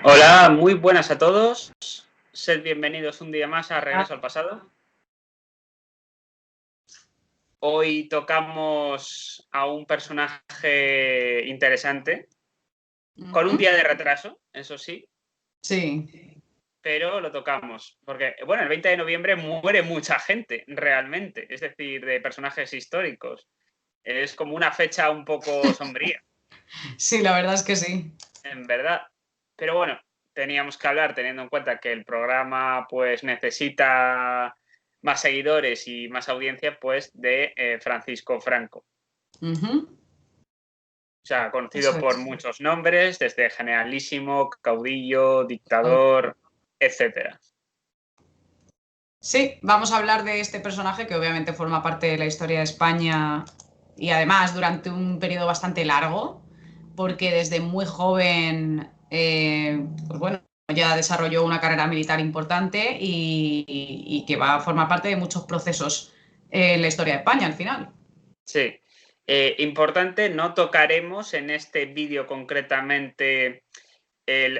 Hola, muy buenas a todos. Sed bienvenidos un día más a Regreso al Pasado. Hoy tocamos a un personaje interesante, con un día de retraso, eso sí. Sí. Pero lo tocamos, porque, bueno, el 20 de noviembre muere mucha gente, realmente, es decir, de personajes históricos. Es como una fecha un poco sombría. Sí, la verdad es que sí. En verdad. Pero bueno, teníamos que hablar teniendo en cuenta que el programa pues necesita más seguidores y más audiencia pues de Francisco Franco. Ujú. O sea, conocido Eso por es. muchos nombres, desde generalísimo, caudillo, dictador, etcétera. Sí, vamos a hablar de este personaje que obviamente forma parte de la historia de España y además durante un periodo bastante largo, porque desde muy joven, pues bueno, ya desarrolló una carrera militar importante y que va a formar parte de muchos procesos en la historia de España al final. Sí. Importante, no tocaremos en este vídeo concretamente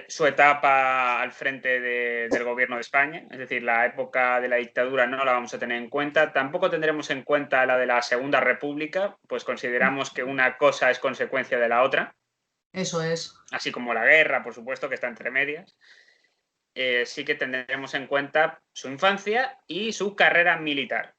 su etapa al frente del gobierno de España, es decir, la época de la dictadura no la vamos a tener en cuenta. Tampoco tendremos en cuenta la de la Segunda República, pues consideramos que una cosa es consecuencia de la otra, Eso es. así como la guerra, por supuesto, que está entre medias. Sí que tendremos en cuenta su infancia y su carrera militar.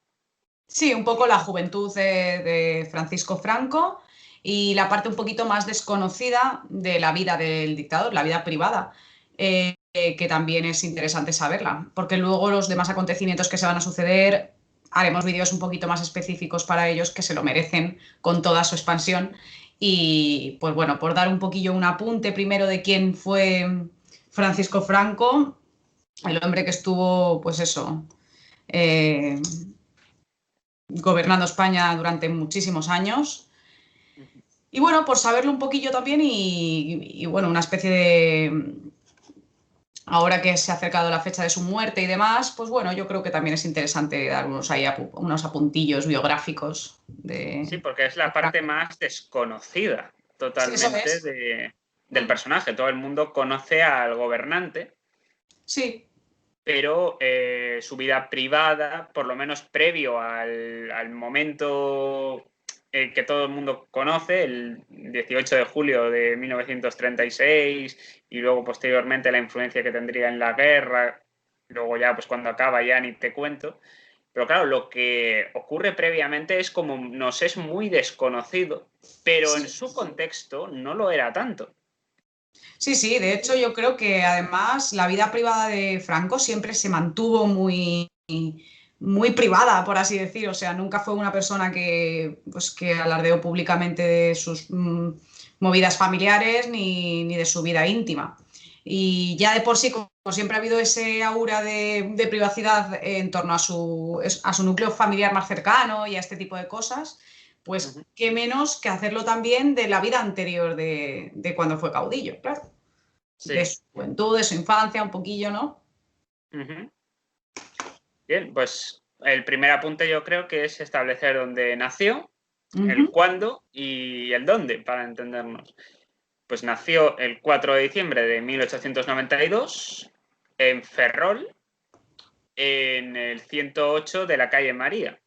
Sí, un poco la juventud de Francisco Franco y la parte un poquito más desconocida de la vida del dictador, la vida privada, que también es interesante saberla, porque luego los demás acontecimientos que se van a suceder, haremos vídeos un poquito más específicos para ellos que se lo merecen con toda su expansión. Y pues bueno, por dar un poquillo un apunte primero de quién fue Francisco Franco, el hombre que estuvo, pues eso. eh, Gobernando España durante muchísimos años. Y bueno, por saberlo un poquillo también y bueno, una especie de... Ahora que se ha acercado la fecha de su muerte y demás, pues bueno, yo creo que también es interesante dar unos apuntillos biográficos Sí, porque es la de parte Franco. más desconocida Sí, eso totalmente es. del personaje. Todo el mundo conoce al gobernante, Sí, pero su vida privada, por lo menos previo al momento que todo el mundo conoce, el 18 de julio de 1936, y luego posteriormente la influencia que tendría en la guerra, luego ya pues cuando acaba ya ni te cuento. Pero claro, lo que ocurre previamente es como nos es muy desconocido, pero en sí, su contexto no lo era tanto. sí, sí. De hecho, yo creo que además la vida privada de Franco siempre se mantuvo muy privada, por así decir. O sea, nunca fue una persona pues, que alardeó públicamente de sus movidas familiares ni de su vida íntima. Y ya de por sí, como siempre ha habido ese aura de privacidad en torno a su núcleo familiar más cercano y a este tipo de cosas, pues Ujú. qué menos que hacerlo también de la vida anterior de cuando fue caudillo, claro. De Sí. su juventud, de su infancia, un poquillo, ¿no? Ujú. Bien, pues el primer apunte yo creo que es establecer dónde nació, el Ujú. cuándo y el dónde, para entendernos. Pues nació el 4 de diciembre de 1892 en Ferrol, en el 108 de la calle María.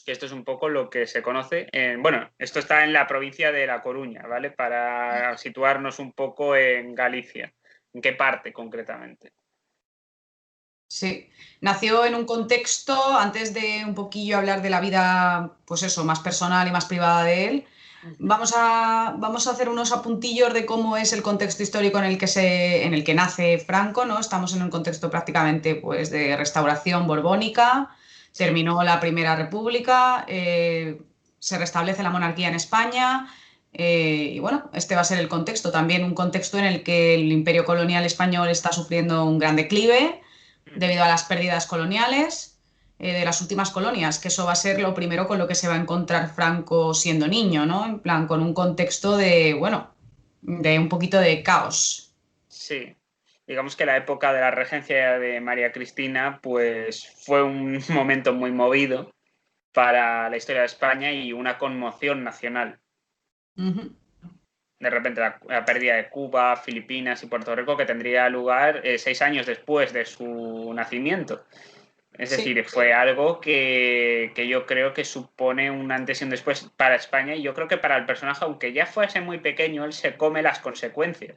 Que esto es un poco lo que se conoce. Bueno, esto está en la provincia de La Coruña, ¿vale? Para situarnos un poco en Galicia. ¿En qué parte concretamente? Sí, nació en un contexto, antes de un poquillo hablar de la vida, pues eso, más personal y más privada de él, vamos a hacer unos apuntillos de cómo es el contexto histórico en el que nace Franco, ¿no? Estamos en un contexto prácticamente pues, de restauración borbónica, Sí. terminó la Primera República, se restablece la monarquía en España. Y bueno, este va a ser el contexto, también un contexto en el que el imperio colonial español está sufriendo un gran declive debido a las pérdidas coloniales de las últimas colonias, que eso va a ser lo primero con lo que se va a encontrar Franco siendo niño, ¿no? En plan, con un contexto de, bueno, de un poquito de caos. Sí. Digamos que la época de la regencia de María Cristina, pues fue un momento muy movido para la historia de España y una conmoción nacional. Ujú. de repente la pérdida de Cuba, Filipinas y Puerto Rico, que tendría lugar 6 años después de su nacimiento. Es Sí. decir, fue algo que yo creo que supone un antes y un después para España, y yo creo que para el personaje, aunque ya fuese muy pequeño, él se come las consecuencias.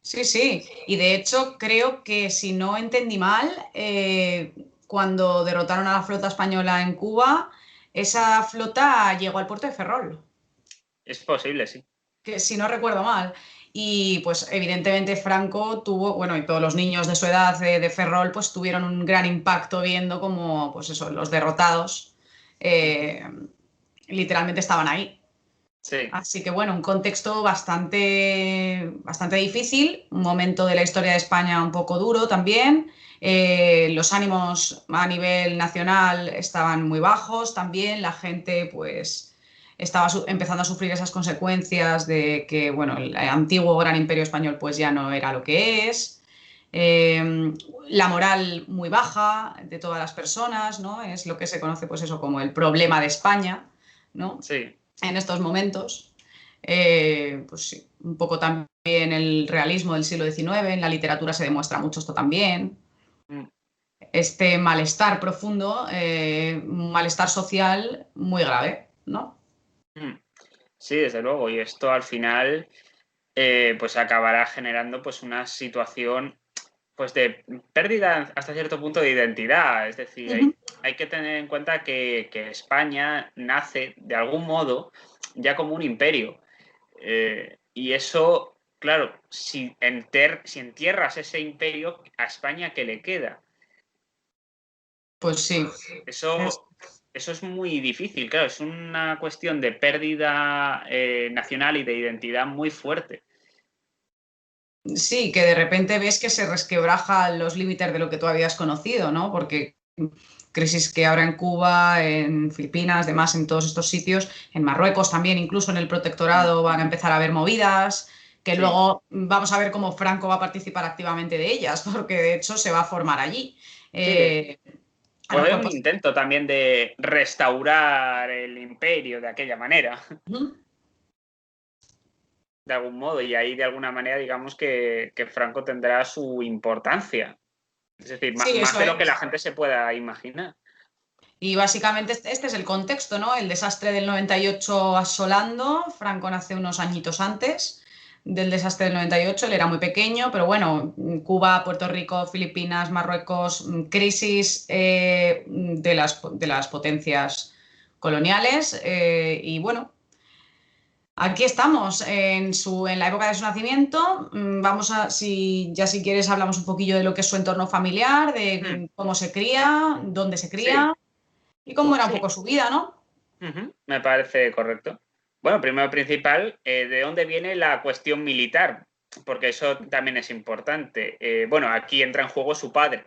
Sí, sí. Y de hecho, creo que si no entendí mal, cuando derrotaron a la flota española en Cuba, esa flota llegó al puerto de Ferrol, Es posible, sí. que si no recuerdo mal. Y pues evidentemente Franco tuvo, bueno, y todos los niños de su edad de Ferrol, pues tuvieron un gran impacto viendo cómo, pues eso, los derrotados eh, literalmente estaban ahí. Sí, Así que bueno, un contexto bastante difícil, un momento de la historia de España un poco duro también. Los ánimos a nivel nacional estaban muy bajos también, la gente pues estaba empezando a sufrir esas consecuencias de que bueno, el antiguo gran imperio español pues ya no era lo que es. La moral muy baja de todas las personas, ¿no? Es lo que se conoce pues eso como el problema de España, ¿no? sí. En estos momentos. Pues sí, un poco también el realismo del siglo XIX, en la literatura se demuestra mucho esto también. Mm, Este malestar profundo, un malestar social muy grave, ¿no? mm. Sí, desde luego. Y esto al final pues acabará generando pues una situación pues de pérdida hasta cierto punto de identidad. Es decir, Ujú. hay que tener en cuenta que España nace de algún modo ya como un imperio. Y eso, claro, si entierras ese imperio, a España, ¿qué le queda? Pues sí. Es- Eso, eso es muy difícil, claro, es una cuestión de pérdida nacional y de identidad muy fuerte. sí, que de repente ves que se resquebrajan los límites de lo que tú habías conocido, ¿no? Porque crisis que ahora en Cuba, en Filipinas, demás, en todos estos sitios, en Marruecos también, incluso en el Mm, protectorado van a empezar a haber movidas, que sí, luego vamos a ver cómo Franco va a participar activamente de ellas, porque de hecho se va a formar allí. sí. A lo Fue mejor, un pues, intento también de restaurar el imperio de aquella manera, ujú. de algún modo, y ahí de alguna manera digamos que Franco tendrá su importancia. Es decir, Sí, más eso de lo que la es. gente se pueda imaginar. Y básicamente este es el contexto, ¿no? El desastre del 98 asolando. Franco nace unos añitos antes del desastre del 98. Él era muy pequeño, pero bueno, Cuba, Puerto Rico, Filipinas, Marruecos, crisis de las potencias coloniales. Y bueno, aquí estamos en la época de su nacimiento. Vamos a, si ya si quieres, hablamos un poquillo de lo que es su entorno familiar, de Mm, cómo se cría, dónde se sí, cría y cómo era un sí, poco su vida, ¿no? ujú, me parece correcto. Bueno, primero principal, ¿de dónde viene la cuestión militar? Porque eso también es importante. Bueno, aquí entra en juego su padre,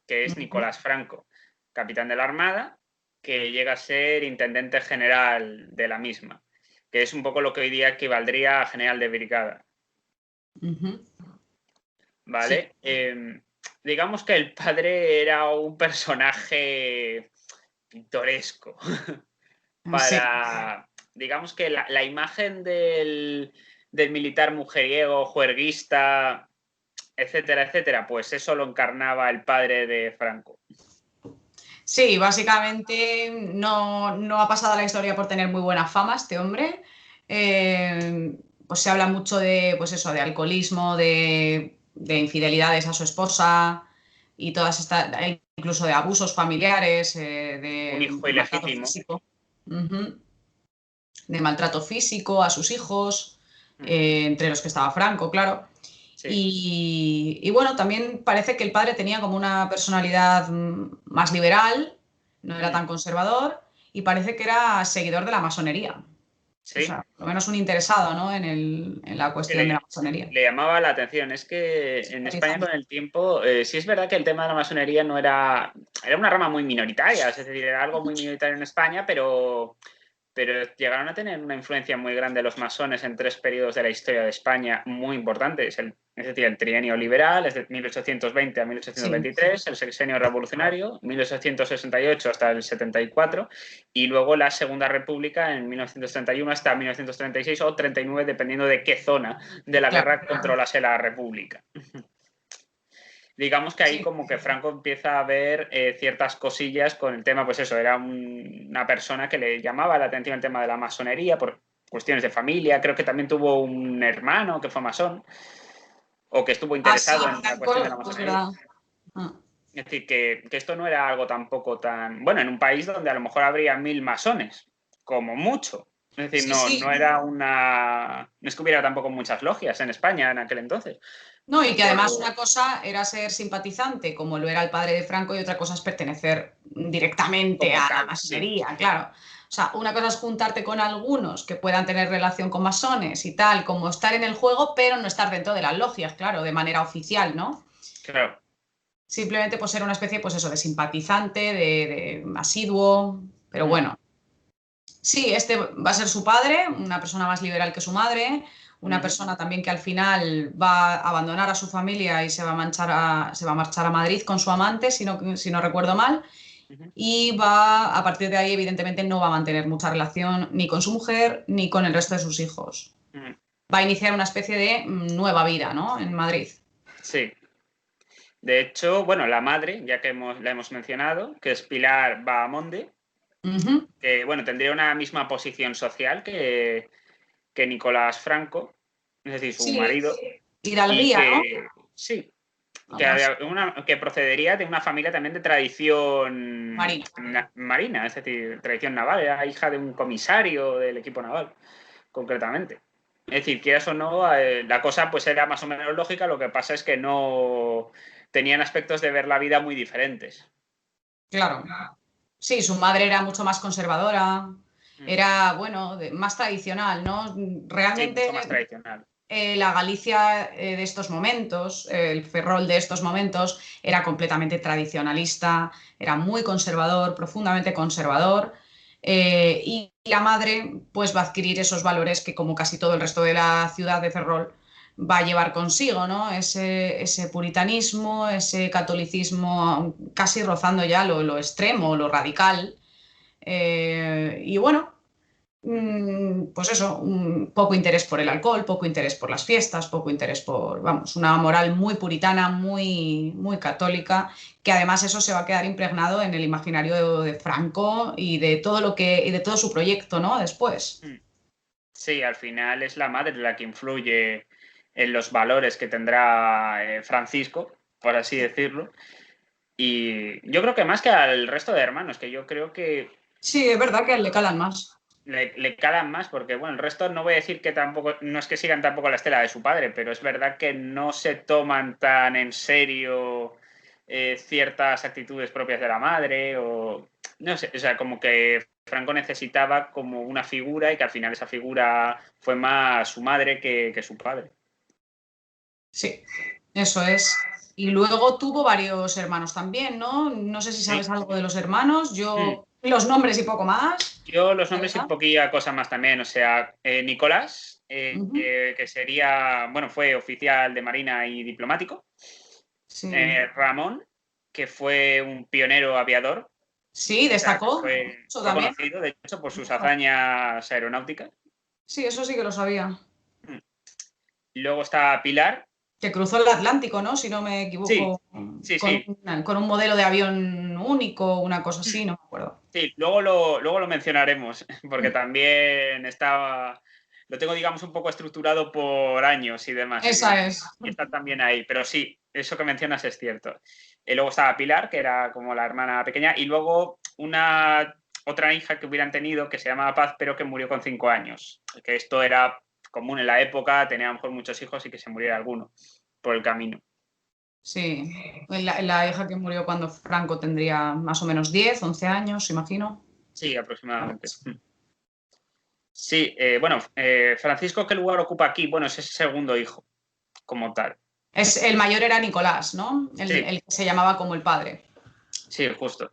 que es Ujú. Nicolás Franco, capitán de la Armada, que llega a ser intendente general de la misma, que es un poco lo que hoy día equivaldría a general de brigada, Ujú. Sí, ¿vale? Digamos que el padre era un personaje pintoresco sí, para, digamos que la imagen del militar mujeriego, juerguista, etcétera, etcétera, pues eso lo encarnaba el padre de Franco. sí, básicamente no ha pasado a la historia por tener muy buena fama este hombre. Pues se habla mucho de, pues eso, de alcoholismo, de infidelidades a su esposa y todas estas, incluso de abusos familiares, Un de hijo maltrato ilegítimo. físico. Ujú. De maltrato físico a sus hijos, Mm, entre los que estaba Franco, claro. sí, Y bueno, también parece que el padre tenía como una personalidad más liberal, no era mm, tan conservador, y parece que era seguidor de la masonería. O sí. sea, por lo menos un interesado, ¿no? En la Que cuestión de la masonería. le llamaba la atención. Es que en España con el tiempo, sí es verdad que el tema de la masonería no era, era una rama muy minoritaria, es decir, era algo muy minoritario en España, pero pero llegaron a tener una influencia muy grande los masones en 3 periodos de la historia de España muy importantes. Es decir, el trienio liberal, es de 1820 a 1823, el sexenio revolucionario, 1868 hasta el 74, y luego la Segunda República en 1931 hasta 1936 o 39, dependiendo de qué zona de la guerra controlase la República. Digamos que ahí como que Franco empieza a ver ciertas cosillas con el tema, pues eso, era una persona que le llamaba la atención el tema de la masonería por cuestiones de familia, creo que también tuvo un hermano que fue masón, o que estuvo interesado en la cuestión de la masonería. Es decir, que esto no era algo tampoco tan... Bueno, en un país donde a lo mejor habría 1000 masones, como mucho. Es decir, no era una... No es que hubiera tampoco muchas logias en España en aquel entonces. No, y que además una cosa era ser simpatizante, como lo era el padre de Franco, y otra cosa es pertenecer directamente a la masonería, claro. O sea, una cosa es juntarte con algunos que puedan tener relación con masones y tal, como estar en el juego, pero no estar dentro de las logias, claro, de manera oficial, ¿no? Claro. Simplemente pues ser una especie, pues eso, de simpatizante, de asiduo, pero bueno. Sí, este va a ser su padre, una persona más liberal que su madre, una persona también que al final va a abandonar a su familia y se va a marchar a Madrid con su amante, si no recuerdo mal, y a partir de ahí, evidentemente, no va a mantener mucha relación ni con su mujer ni con el resto de sus hijos. Va a iniciar una especie de nueva vida, ¿no? En Madrid. Sí. De hecho, bueno, la madre, ya que la hemos mencionado, que es Pilar Bahamonde, que bueno, tendría una misma posición social que Nicolás Franco, es decir, su marido. Hidalguía, ¿no? Sí, que procedería de una familia también de tradición marina, es decir, tradición naval, era hija de un comisario del equipo naval, concretamente. Es decir, quieras o no, la cosa pues era más o menos lógica, lo que pasa es que no tenían aspectos de ver la vida muy diferentes. Claro. Sí, su madre era mucho más conservadora, era, bueno, más tradicional, ¿no? Realmente, sí, mucho más tradicional. La Galicia de estos momentos, el Ferrol de estos momentos, era completamente tradicionalista, era muy conservador, profundamente conservador, y la madre pues va a adquirir esos valores que, como casi todo el resto de la ciudad de Ferrol, va a llevar consigo, ¿no? Ese puritanismo, ese catolicismo casi rozando ya lo extremo, lo radical. Y bueno, pues eso, poco interés por el alcohol, poco interés por las fiestas, poco interés por, vamos, una moral muy puritana, muy, muy católica, que además eso se va a quedar impregnado en el imaginario de Franco y de todo su proyecto, ¿no? Después. Sí, al final es la madre la que influye en los valores que tendrá Francisco, por así decirlo. Y yo creo que más que al resto de hermanos, que yo creo que... Sí, es verdad que le calan más. Le calan más, porque bueno, el resto no voy a decir que tampoco, no es que sigan tampoco la estela de su padre, pero es verdad que no se toman tan en serio ciertas actitudes propias de la madre, o no sé, o sea, como que Franco necesitaba como una figura y que al final esa figura fue más su madre que su padre. Sí, eso es. Y luego tuvo varios hermanos también, ¿no? No sé si sabes algo de los hermanos. Yo los nombres y poco más. Yo los nombres y poquilla cosa más también. O sea, Nicolás, que sería, bueno, fue oficial de Marina y diplomático. Sí. Ramón, que fue un pionero aviador. Sí, destacó. O sea, fue conocido, de hecho, por sus hazañas aeronáuticas. Sí, eso sí que lo sabía. Y luego está Pilar. Que cruzó el Atlántico, ¿no? Si no me equivoco. Sí. Con un modelo de avión único, una cosa así, no me acuerdo. Sí, luego lo mencionaremos, porque también estaba... Lo tengo, digamos, un poco estructurado por años y demás. Esa es. Y está también ahí, pero sí, eso que mencionas es cierto. Y luego estaba Pilar, que era como la hermana pequeña, y luego otra hija que hubieran tenido, que se llamaba Paz, pero que murió con 5 años. Que esto era común en la época, tenía a lo mejor muchos hijos y que se muriera alguno por el camino. Sí, la hija que murió cuando Franco tendría más o menos 10, 11 años, imagino. Sí, aproximadamente. Sí, bueno, Francisco, ¿qué lugar ocupa aquí? Bueno, es ese segundo hijo, como tal. El mayor era Nicolás, ¿no? El que se llamaba como el padre. Sí, justo.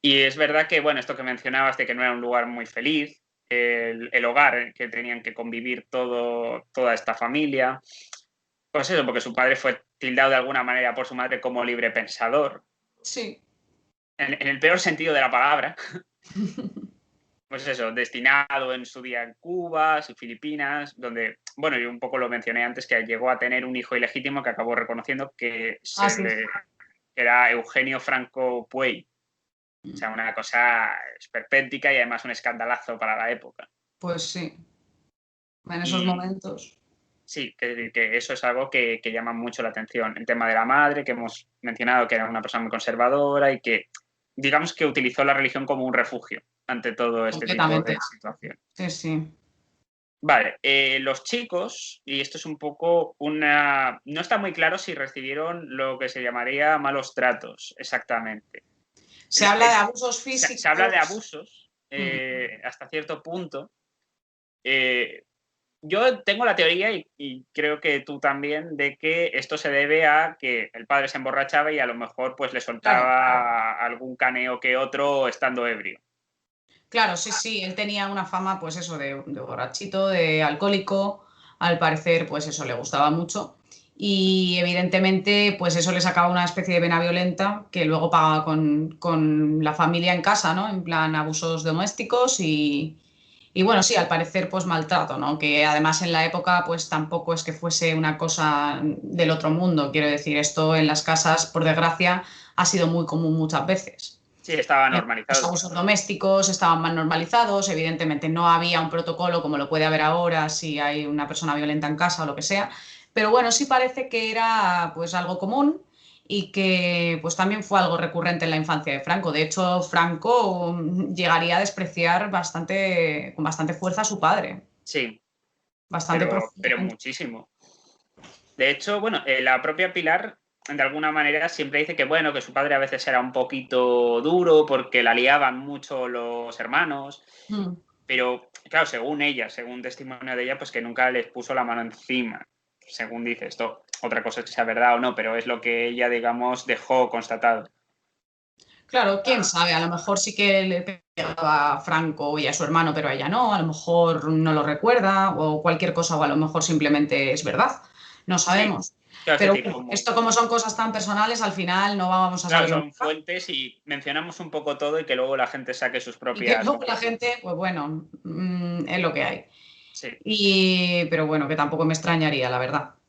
Y es verdad que, bueno, esto que mencionabas de que no era un lugar muy feliz, el hogar que tenían que convivir toda esta familia. Pues eso, porque su padre fue tildado de alguna manera por su madre como librepensador, Sí. en el peor sentido de la palabra. Pues eso, destinado en su día en Cuba, y Filipinas, donde, bueno, yo un poco lo mencioné antes, que llegó a tener un hijo ilegítimo que acabó reconociendo que Así. era Eugenio Franco Puey. O sea, una cosa esperpéntica y además un escandalazo para la época. Pues sí, en esos Y momentos. sí, que eso es algo que llama mucho la atención. El tema de la madre, que hemos mencionado que era una persona muy conservadora y que, digamos que utilizó la religión como un refugio ante todo este tipo de Completamente. situación. Sí, sí. Vale, los chicos, y esto es un poco una... No está muy claro si recibieron lo que se llamaría malos tratos, exactamente. Se habla de abusos Se habla de físicos. abusos hasta cierto punto. Yo tengo la teoría, y creo que tú también, de que esto se debe a que el padre se emborrachaba y a lo mejor pues le Claro, soltaba algún caneo que otro estando ebrio. claro, sí, sí. Él tenía una fama, pues eso, de borrachito, de alcohólico. Al parecer, pues eso le gustaba mucho. Y evidentemente, pues eso le sacaba una especie de vena violenta que luego pagaba con la familia en casa, ¿no? En plan abusos domésticos y bueno, sí, al parecer, pues maltrato, ¿no? Que además en la época, pues tampoco es que fuese una cosa del otro mundo. Quiero decir, esto en las casas, por desgracia, ha sido muy común muchas veces. Sí, estaba Los normalizado. abusos domésticos estaban más normalizados, evidentemente no había un protocolo como lo puede haber ahora si hay una persona violenta en casa o lo que sea, pero bueno, sí parece que era pues algo común y que pues también fue algo recurrente en la infancia de Franco. De hecho, Franco llegaría a despreciar bastante, con bastante fuerza a su padre, Sí, bastante pero profundamente. muchísimo. De hecho, bueno, la propia Pilar, de alguna manera, siempre dice que, bueno, que su padre a veces era un poquito duro porque la liaban mucho los hermanos, Mm. pero, claro, según ella, según testimonio de ella, pues que nunca les puso la mano encima, según dice esto. Otra cosa es que sea verdad o no, pero es lo que ella, digamos, dejó constatado. Claro, quién sabe, a lo mejor sí que le pegaba a Franco y a su hermano, pero a ella no, a lo mejor no lo recuerda o cualquier cosa, o a lo mejor simplemente es verdad, no Sí, sabemos. claro, es Pero decir, bueno, esto como son cosas tan personales, al final no vamos a claro, saberlo son nunca. fuentes y mencionamos un poco todo y que luego la gente saque sus Y que propias luego la conclusiones. gente, pues bueno, es lo que hay. Sí, Pero bueno, que tampoco me extrañaría, la verdad. sí.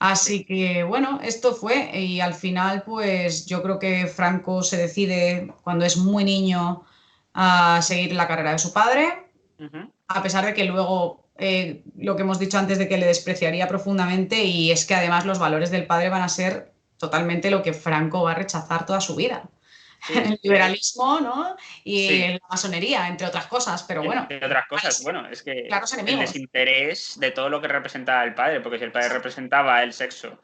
Así que bueno, esto fue y al final pues yo creo que Franco se decide cuando es muy niño a seguir la carrera de su padre, Ujú. a pesar de que luego lo que hemos dicho antes de que le despreciaría profundamente y es que además los valores del padre van a ser totalmente lo que Franco va a rechazar toda su vida. Sí, es El que liberalismo, ¿no? Y sí. la masonería, entre otras cosas, pero bueno, Entre otras hay cosas, bueno, es que claros el enemigos. desinterés de todo lo que representaba el padre, porque si el padre Exacto. representaba el sexo,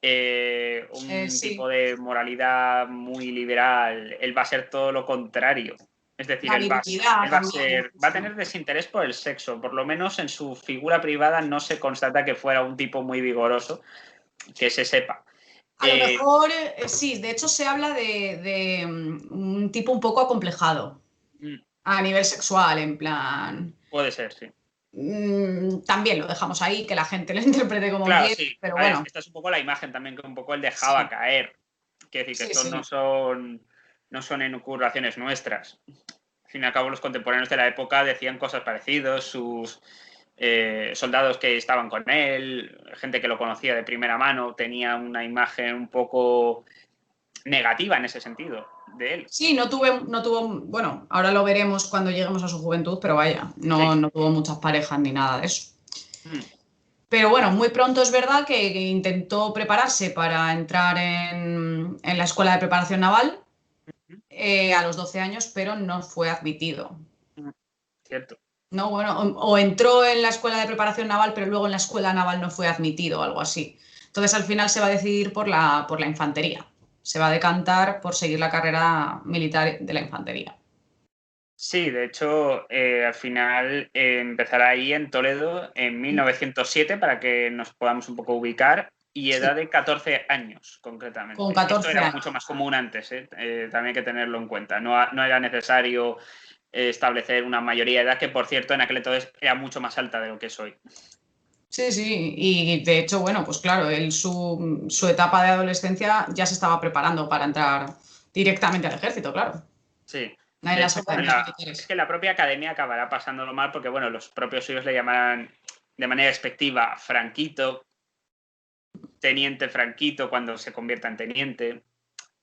un Sí, tipo de moralidad muy liberal, él va a ser todo lo contrario. Es decir, la virilidad también. va a tener desinterés por el sexo, por lo menos en su figura privada no se constata que fuera un tipo muy vigoroso, que se sepa. A lo Eh, mejor, sí, de hecho se habla un tipo un poco acomplejado mm, a nivel sexual, en plan. puede ser, sí. También lo dejamos ahí, que la gente lo interprete como Claro, quiere, sí. pero A ver, bueno, esta es un poco la imagen también que un poco él dejaba sí, caer. Quiero decir que sí, estos sí. no son elucubraciones nuestras. Al fin y al cabo, los contemporáneos de la época decían cosas parecidas, sus soldados que estaban con él, gente que lo conocía de primera mano, tenía una imagen un poco negativa en ese sentido de él. Sí, no tuvo, bueno, ahora lo veremos cuando lleguemos a su juventud, pero vaya, Sí. no tuvo muchas parejas ni nada de eso. Mm, Pero bueno, muy pronto es verdad que intentó prepararse para entrar en la escuela de preparación naval a los 12 años, pero no fue admitido. mm, cierto. No, bueno, o entró en la escuela de preparación naval, pero luego en la escuela naval no fue admitido o algo así. Entonces al final se va a decidir por la infantería. Se va a decantar por seguir la carrera militar de la infantería. Sí, de hecho, al final empezará ahí en Toledo en 1907 para que nos podamos un poco ubicar y Sí, edad de 14 años con concretamente. Esto 14 era mucho años. más común antes, también hay que tenerlo en cuenta. No, no era necesario establecer una mayoría de edad que, por cierto, en aquel entonces era mucho más alta de lo que es hoy. Sí, sí, y de hecho, bueno, pues claro, él su etapa de adolescencia ya se estaba preparando para entrar directamente al ejército, claro. Sí. En De las hecho, bueno, academias es militares. que la propia academia acabará pasándolo mal porque, bueno, los propios suyos le llamarán de manera despectiva Franquito, teniente Franquito cuando se convierta en teniente,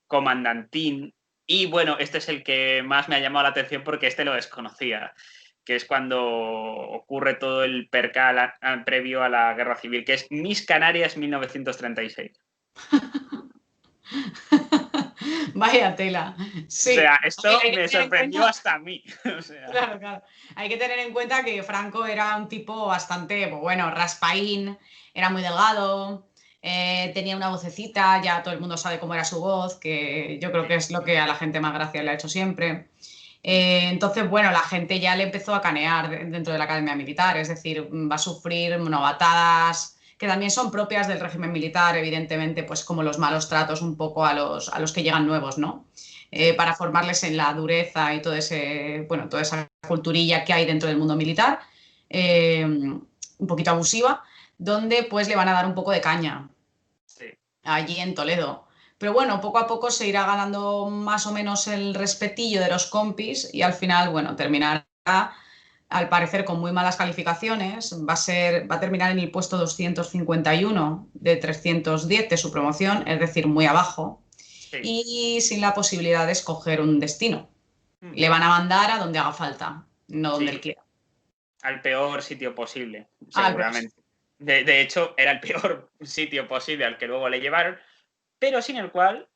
comandantín. Y bueno, este es el que más me ha llamado la atención porque este lo desconocía, que es cuando ocurre todo el percal previo a la Guerra Civil, que es Miss Canarias 1936. Vaya tela. O sea, Sí, esto hay que me tener en sorprendió cuenta, hasta a mí. O sea, claro, claro. Hay que tener en cuenta que Franco era un tipo bastante, pues bueno, raspaín, era muy delgado, tenía una vocecita, ya todo el mundo sabe cómo era su voz, que yo creo que es lo que a la gente más gracia le ha hecho siempre. Entonces, bueno, la gente ya le empezó a canear dentro de la academia militar, es decir, va a sufrir novatadas que también son propias del régimen militar, evidentemente, pues como los malos tratos un poco a los que llegan nuevos, ¿no? sí, Para formarles en la dureza y todo ese, bueno, toda esa culturilla que hay dentro del mundo militar, un poquito abusiva, donde pues le van a dar un poco de caña sí. allí en Toledo. Pero bueno, poco a poco se irá ganando más o menos el respetillo de los compis y al final, bueno, terminará, al parecer, con muy malas calificaciones. Va a terminar en el puesto 251 de 310 de su promoción, es decir, muy abajo, Sí. y sin la posibilidad de escoger un destino. Le van a mandar a donde haga falta, no donde él Sí, quiera. al peor sitio posible, Ah, pues, seguramente. De hecho, era el peor sitio posible al que luego le llevaron, pero sin el cual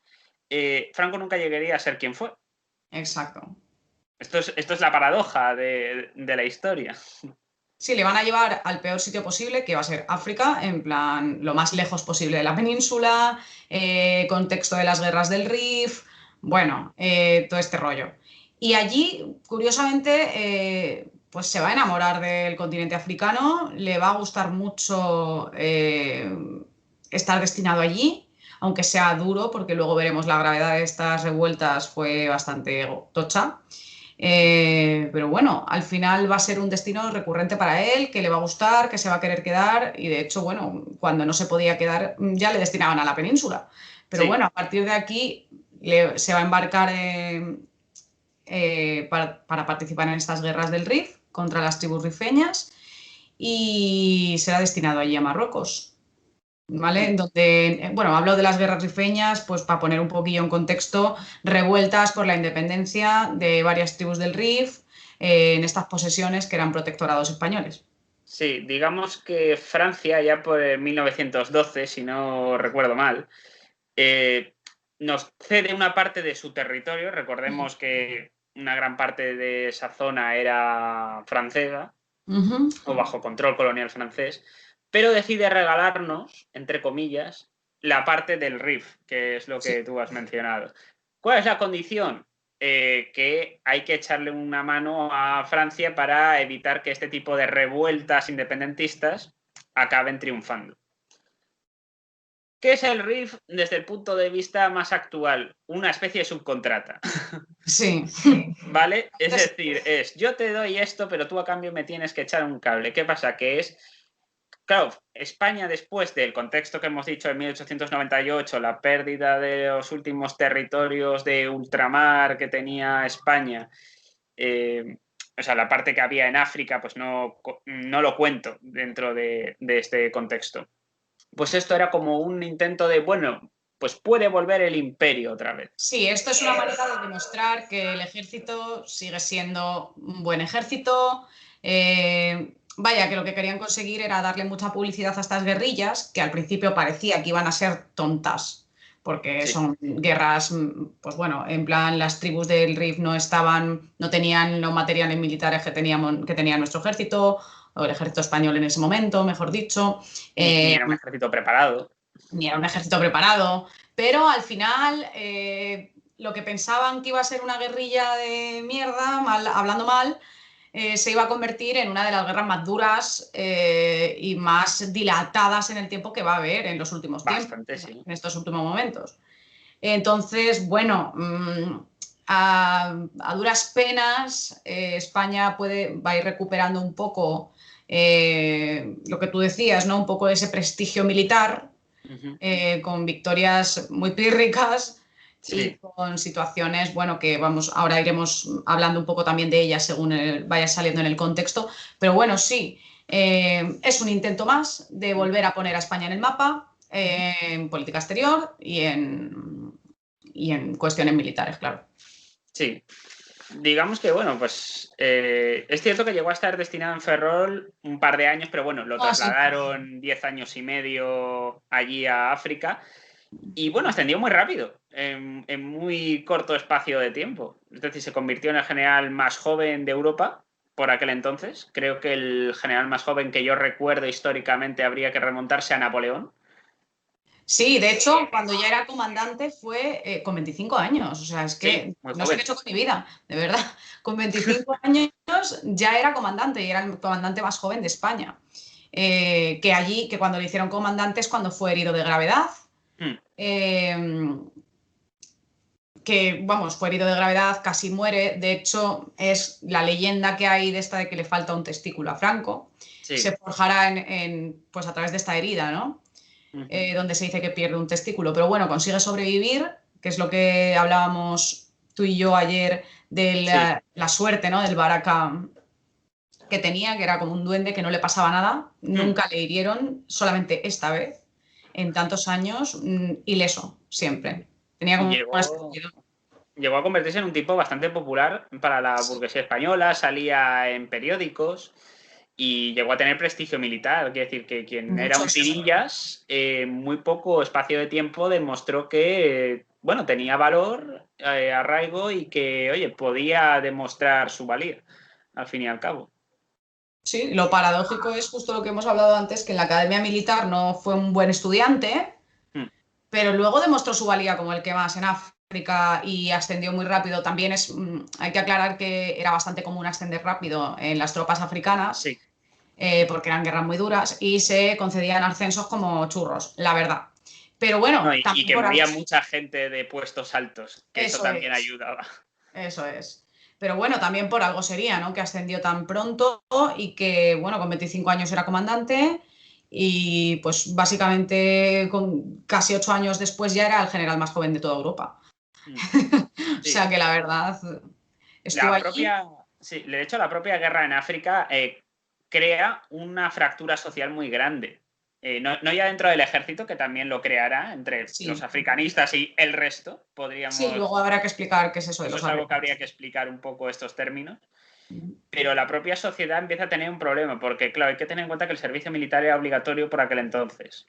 Franco nunca llegaría a ser quien fue. exacto. Esto es la paradoja de la historia. Sí, le van a llevar al peor sitio posible, que va a ser África, en plan lo más lejos posible de la península, contexto de las guerras del Rif, bueno, todo este rollo. Y allí, curiosamente, pues se va a enamorar del continente africano, le va a gustar mucho estar destinado allí, aunque sea duro, porque luego veremos la gravedad de estas revueltas fue bastante tocha. Pero bueno, al final va a ser un destino recurrente para él, que le va a gustar, que se va a querer quedar y de hecho, bueno, cuando no se podía quedar ya le destinaban a la península. Pero Sí, bueno, a partir de aquí se va a embarcar para participar en estas guerras del Rif contra las tribus rifeñas y será destinado allí a Marruecos. ¿Vale? En donde, bueno, hablo de las guerras rifeñas, pues para poner un poquillo en contexto, revueltas por la independencia de varias tribus del Rif en estas posesiones que eran protectorados españoles. sí, digamos que Francia, ya por 1912, si no recuerdo mal, eh, nos cede una parte de su territorio. Recordemos que una gran parte de esa zona era francesa Ujú. o bajo control colonial francés, pero decide regalarnos, entre comillas, la parte del Rif, que es lo Sí. que tú has mencionado. ¿Cuál es la condición? Que hay que echarle una mano a Francia para evitar que este tipo de revueltas independentistas acaben triunfando. ¿Qué es el RIF desde el punto de vista más actual? Una especie de subcontrata. Sí. ¿Vale? Es Entonces, decir, yo te doy esto, pero tú a cambio me tienes que echar un cable. ¿Qué pasa? Que es, claro, España después del contexto que hemos dicho en 1898, la pérdida de los últimos territorios de ultramar que tenía España, eh, o sea, la parte que había en África, pues no lo cuento dentro de este contexto. Pues esto era como un intento de, bueno, pues puede volver el imperio otra vez. sí, esto es una manera de demostrar que el ejército sigue siendo un buen ejército. Vaya, que lo que querían conseguir era darle mucha publicidad a estas guerrillas, que al principio parecía que iban a ser tontas, porque Sí, son guerras, pues bueno, en plan las tribus del Rif no tenían los materiales militares que tenía nuestro ejército, o el ejército español en ese momento, mejor dicho. ni Eh, era un ejército preparado. Ni era un ejército preparado, pero al final lo que pensaban que iba a ser una guerrilla de mierda, hablando mal, se iba a convertir en una de las guerras más duras y más dilatadas en el tiempo que va a haber en los últimos tiempos, Bastante, sí. en estos últimos momentos. Entonces, bueno, a duras penas, España va a ir recuperando un poco lo que tú decías, ¿no? Un poco ese prestigio militar, con victorias muy pírricas y Sí, con situaciones, bueno, que vamos, ahora iremos hablando un poco también de ellas según vaya saliendo en el contexto, pero bueno, sí, es un intento más de volver a poner a España en el mapa, en política exterior y en cuestiones militares, claro. sí. Digamos que, bueno, pues es cierto que llegó a estar destinado en Ferrol un par de años, pero bueno, lo Ah, sí. trasladaron 10 años y medio allí a África y bueno, ascendió muy rápido, en muy corto espacio de tiempo. Es decir, se convirtió en el general más joven de Europa por aquel entonces. Creo que el general más joven que yo recuerdo históricamente habría que remontarse a Napoleón. Sí, de hecho, cuando ya era comandante fue con 25 años. O sea, es Sí, que muy no sé qué he joven. hecho con mi vida, de verdad. Con 25 años ya era comandante y era el comandante más joven de España. Que cuando le hicieron comandante es cuando fue herido de gravedad. Mm, eh, que, vamos, fue herido de gravedad, casi muere. De hecho, es la leyenda que hay de esta de que le falta un testículo a Franco. sí. Se forjará pues a través de esta herida, ¿no? Ujú, Donde se dice que pierde un testículo, pero bueno, consigue sobrevivir, que es lo que hablábamos tú y yo ayer de sí. la suerte, ¿no? Del Baraka que tenía, que era como un duende que no le pasaba nada, Mm. nunca le hirieron, solamente esta vez, en tantos años, ileso, siempre. Tenía Y como una llegó, especie llegó a convertirse en un tipo bastante popular para la burguesía española, salía en periódicos y llegó a tener prestigio militar. Quiere decir que quien era un muchos. tirillas, en muy poco espacio de tiempo demostró que, bueno, tenía valor, arraigo y que, oye, podía demostrar su valía, al fin y al cabo. Sí, lo paradójico es justo lo que hemos hablado antes, que en la academia militar no fue un buen estudiante, Mm, pero luego demostró su valía como el que más en África y ascendió muy rápido. También hay que aclarar que era bastante común ascender rápido en las tropas africanas, sí. porque eran guerras muy duras y se concedían ascensos como churros, la verdad. Pero No, bueno, y también que por algo. moría mucha gente de puestos altos, que eso Eso también es, ayudaba. eso es. Pero bueno, también por algo sería, ¿no? Que ascendió tan pronto y que, bueno, con 25 años era comandante y pues básicamente con casi 8 años después ya era el general más joven de toda Europa. Mm, O sí. sea que la verdad estuvo La allí. propia, sí, de hecho, la propia guerra en África crea una fractura social muy grande. No ya dentro del ejército, que también lo creará entre los Sí, africanistas y el resto, sí, podríamos. luego habrá que explicar qué es eso de Eso los es algo que africanos. habría que explicar un poco estos términos. Pero la propia sociedad empieza a tener un problema, porque, claro, hay que tener en cuenta que el servicio militar era obligatorio por aquel entonces.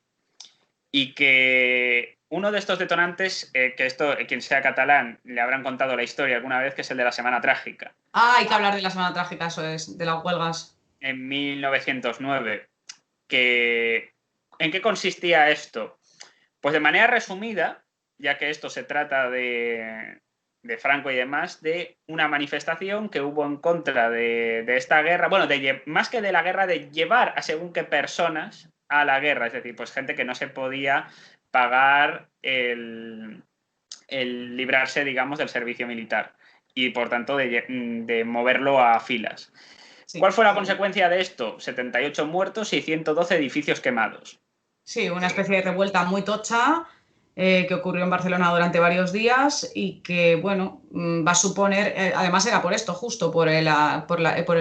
Y que uno de estos detonantes, que esto, quien sea catalán, le habrán contado la historia alguna vez, que es el de la Semana Trágica Ah, hay que hablar de la semana trágica, eso es, de las huelgas. en 1909. Que, ¿en qué consistía esto? Pues de manera resumida, ya que esto se trata de Franco y demás, de una manifestación que hubo en contra de esta guerra, bueno, más que de la guerra, de llevar a según qué personas a la guerra, es decir, pues gente que no se podía pagar el librarse, digamos, del servicio militar y por tanto de moverlo a filas. ¿Cuál Sí, fue la consecuencia de esto? 78 muertos y 112 edificios quemados. sí, una especie de revuelta muy tocha que ocurrió en Barcelona durante varios días y que, bueno, va a suponer, además era por esto, justo por el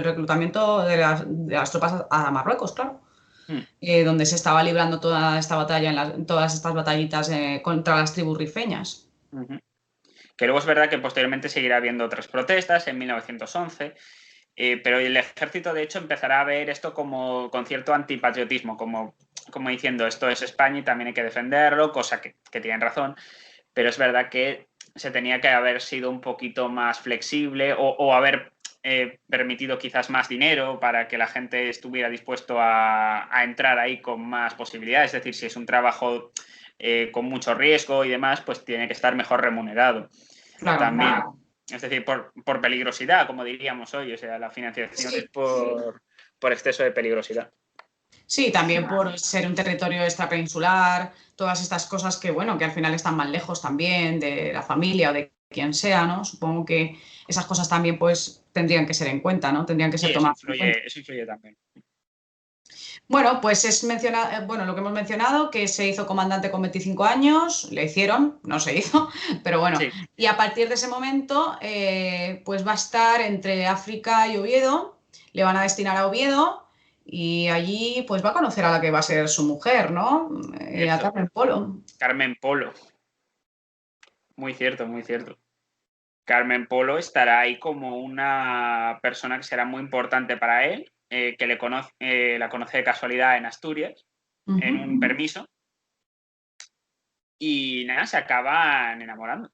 reclutamiento de las tropas a Marruecos, claro, Hmm. donde se estaba librando toda esta batalla, todas estas batallitas contra las tribus rifeñas. Uh -huh. Que luego es verdad que posteriormente seguirá habiendo otras protestas en 1911, pero el ejército de hecho empezará a ver esto como con cierto antipatriotismo, como diciendo esto es España y también hay que defenderlo, cosa que tienen razón, pero es verdad que se tenía que haber sido un poquito más flexible o haber permitido quizás más dinero para que la gente estuviera dispuesto a entrar ahí con más posibilidades. Es decir, si es un trabajo con mucho riesgo y demás, pues tiene que estar mejor remunerado Claro. también. Es decir, por peligrosidad, como diríamos hoy. O sea, la financiación es Sí, por exceso de peligrosidad. sí, también por ser un territorio extrapeninsular, todas estas cosas que, bueno, que al final están más lejos también de la familia o de quien sea, ¿no? Supongo que esas cosas también pues tendrían que ser en cuenta, ¿no? Tendrían que Sí, ser tomadas en cuenta. eso influye también. Bueno, pues bueno, lo que hemos mencionado, que se hizo comandante con 25 años, le hicieron, no se hizo, pero bueno. Sí, Y a partir de ese momento, pues va a estar entre África y Oviedo, le van a destinar a Oviedo y allí pues va a conocer a la que va a ser su mujer, ¿no? A cierto. Carmen Polo. Carmen Polo, muy cierto, muy cierto. Carmen Polo estará ahí como una persona que será muy importante para él, que la conoce de casualidad en Asturias, en un Ujú. permiso, y nada, se acaban enamorando,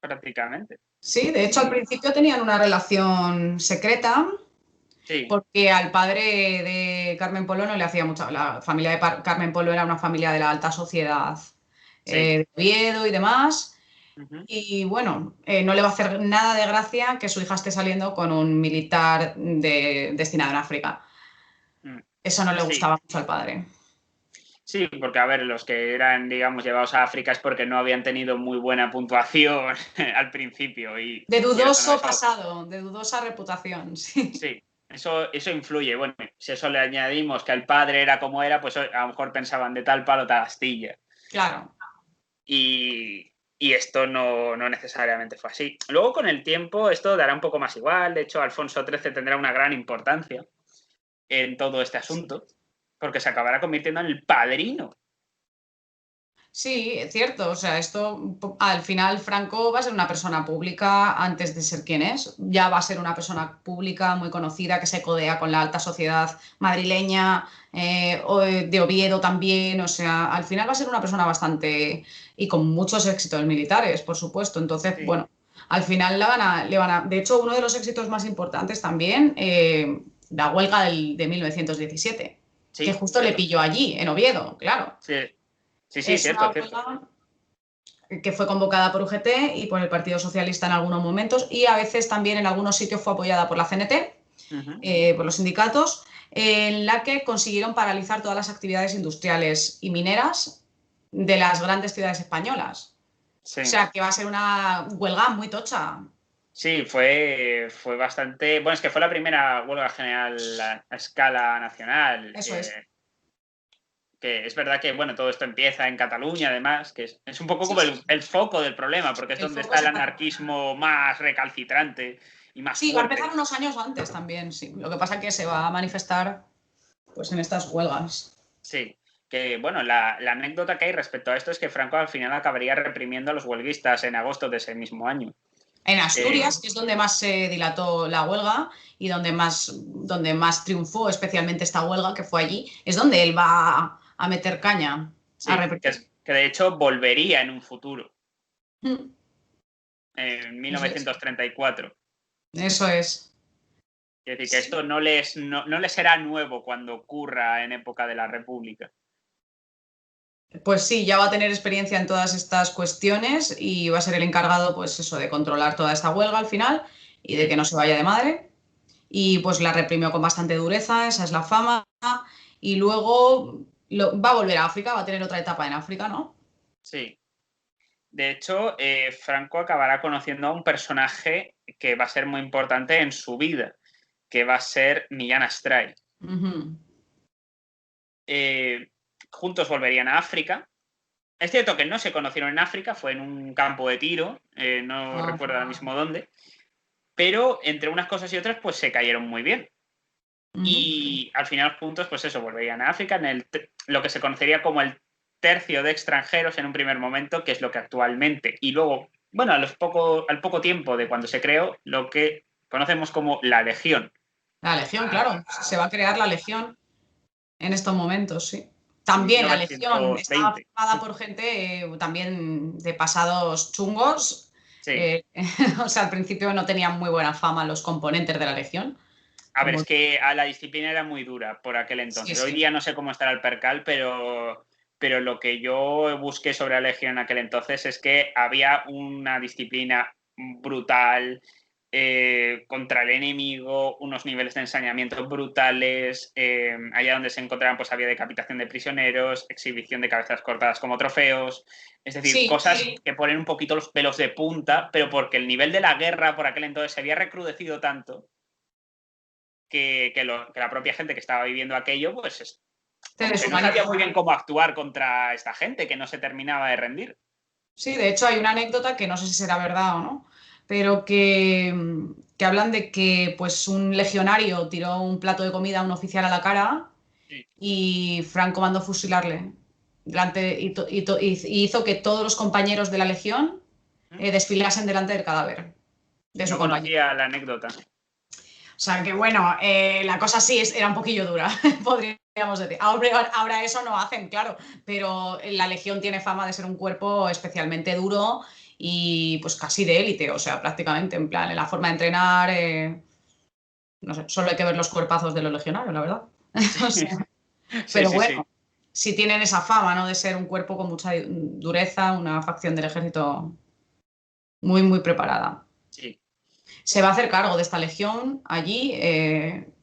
prácticamente. Sí, de hecho al Y principio tenían una relación secreta sí, porque al padre de Carmen Polo no le hacía mucha. La familia de Carmen Polo era una familia de la alta sociedad sí. de Oviedo y demás. Ujú. Y bueno, no le va a hacer nada de gracia que su hija esté saliendo con un militar destinado en África. Mm. Eso no le Sí, gustaba mucho al padre. sí, porque a ver, los que eran, digamos, llevados a África es porque no habían tenido muy buena puntuación al principio y De quieras o no, dudoso eso, pasado, de dudosa reputación, sí. sí, eso influye. Bueno, si eso le añadimos que el padre era como era, pues a lo mejor pensaban de tal palo tal astilla. Claro. Y esto no necesariamente fue así. Luego, con el tiempo, esto dará un poco más igual. De hecho, Alfonso XIII tendrá una gran importancia en todo este asunto, porque se acabará convirtiendo en el padrino. Sí, es cierto. O sea, esto al final Franco va a ser una persona pública antes de ser quien es. Ya va a ser una persona pública muy conocida que se codea con la alta sociedad madrileña, de Oviedo también. O sea, al final va a ser una persona bastante y con muchos éxitos militares, por supuesto. Entonces, Sí, bueno, al final le van a. De hecho, uno de los éxitos más importantes también, la huelga de 1917, que sí, justo le cierto. pilló allí, en Oviedo, claro. Sí, sí, sí, Es cierto, una cierto. huelga que fue convocada por UGT y por el Partido Socialista en algunos momentos y a veces también en algunos sitios fue apoyada por la CNT, Ujú. por los sindicatos, en la que consiguieron paralizar todas las actividades industriales y mineras de las grandes ciudades españolas. O Sí, sea, que va a ser una huelga muy tocha. sí, fue bastante. Bueno, es que fue la primera huelga general a escala nacional. Eso es. Que es verdad que, bueno, todo esto empieza en Cataluña, además, que es un poco Sí, como sí. el foco del problema, porque es El donde foco está es el en Cataluña. anarquismo más recalcitrante y más Sí, va a empezar fuerte. unos años antes también, sí. Lo que pasa es que se va a manifestar pues en estas huelgas. Sí, que bueno, la anécdota que hay respecto a esto es que Franco al final acabaría reprimiendo a los huelguistas en agosto de ese mismo año. En Eh, Asturias, que es donde más se dilató la huelga y donde más triunfó, especialmente esta huelga que fue allí, es donde él va a meter caña, a sí, reprimir. que de hecho volvería en un futuro, Mm, en eso es. 1934. Eso es. Es decir, que Sí. esto no les será nuevo cuando ocurra en época de la República. Pues sí, ya va a tener experiencia en todas estas cuestiones y va a ser el encargado, pues eso, de controlar toda esta huelga al final y de que Mm, no se vaya de madre. Y pues la reprimió con bastante dureza, esa es la fama. Y luego va a volver a África, va a tener otra etapa en África, ¿no? sí. De hecho, Franco acabará conociendo a un personaje que va a ser muy importante en su vida, que va a ser Millán Astray. Ujú. Eh, Juntos volverían a África. Es cierto que no se conocieron en África, fue en un campo de tiro, no Ah, recuerdo ahora mismo dónde, pero entre unas cosas y otras, pues se cayeron muy bien. ujú. Y al final juntos, pues eso, volverían a África en lo que se conocería como el tercio de extranjeros en un primer momento, que es lo que actualmente, y luego, bueno, al poco tiempo de cuando se creó, lo que conocemos como la Legión. La Legión, claro, se va a crear la Legión en estos momentos, sí. En También la Legión estaba 1920. formada por gente también de pasados chungos. Sí. eh, o sea, al principio no tenían muy buena fama los componentes de la Legión. A ver, Como... es que a la disciplina era muy dura por aquel Sí, entonces. Hoy sí. día no sé cómo estará el percal, pero lo que yo busqué sobre la Legión en aquel entonces es que había una disciplina brutal, contra el enemigo, unos niveles de ensañamiento brutales, allá donde se encontraban pues había decapitación de prisioneros, exhibición de cabezas cortadas como trofeos, es decir, Sí, cosas que ponen un poquito los pelos de punta, pero porque el nivel de la guerra por aquel entonces se había recrudecido tanto que la propia gente que estaba viviendo aquello, pues te como que no sabía muy deshumaniza. bien cómo actuar contra esta gente que no se terminaba de rendir. Sí, de hecho hay una anécdota que no sé si será verdad o no, pero que hablan de que pues un legionario tiró un plato de comida a un oficial a la cara Sí. y Franco mandó fusilarle. Y hizo que todos los compañeros de la legión desfilasen delante del cadáver de su No compañero. conocía la anécdota. O sea que bueno, la cosa sí era un poquillo dura, podríamos decir. Ahora eso no hacen, claro, pero la Legión tiene fama de ser un cuerpo especialmente duro y pues casi de élite, o sea, prácticamente, en plan, en la forma de entrenar, no sé, solo hay que ver los cuerpazos de los legionarios, la verdad. Sí, O sea, sí, pero sí, sí. bueno, si tienen esa fama, ¿no? De ser un cuerpo con mucha dureza, una facción del ejército muy, muy preparada. Sí. Se va a hacer cargo de esta legión allí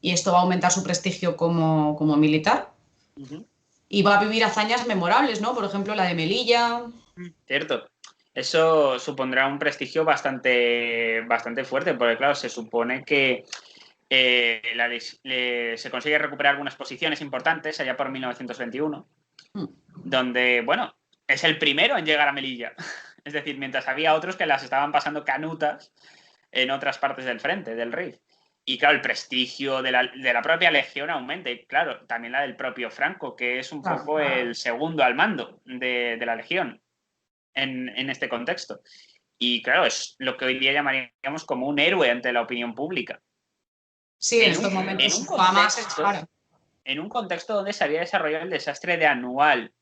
y esto va a aumentar su prestigio como militar Ujú. y va a vivir hazañas memorables, ¿no? Por ejemplo, la de Melilla. Cierto. Eso supondrá un prestigio bastante fuerte, porque claro, se supone que se consigue recuperar algunas posiciones importantes allá por 1921, donde, bueno, es el primero en llegar a Melilla. Es decir, mientras había otros que las estaban pasando canutas en otras partes del frente, del Rif. Y claro, el prestigio de la propia legión aumenta. Y claro, también la del propio Franco, que es un Claro. poco el segundo al mando de la legión en este contexto. Y claro, es lo que hoy día llamaríamos como un héroe ante la opinión pública. Sí, en En un, estos en momentos un su fama se contexto, dispara. en un contexto donde se había desarrollado el desastre de Anual,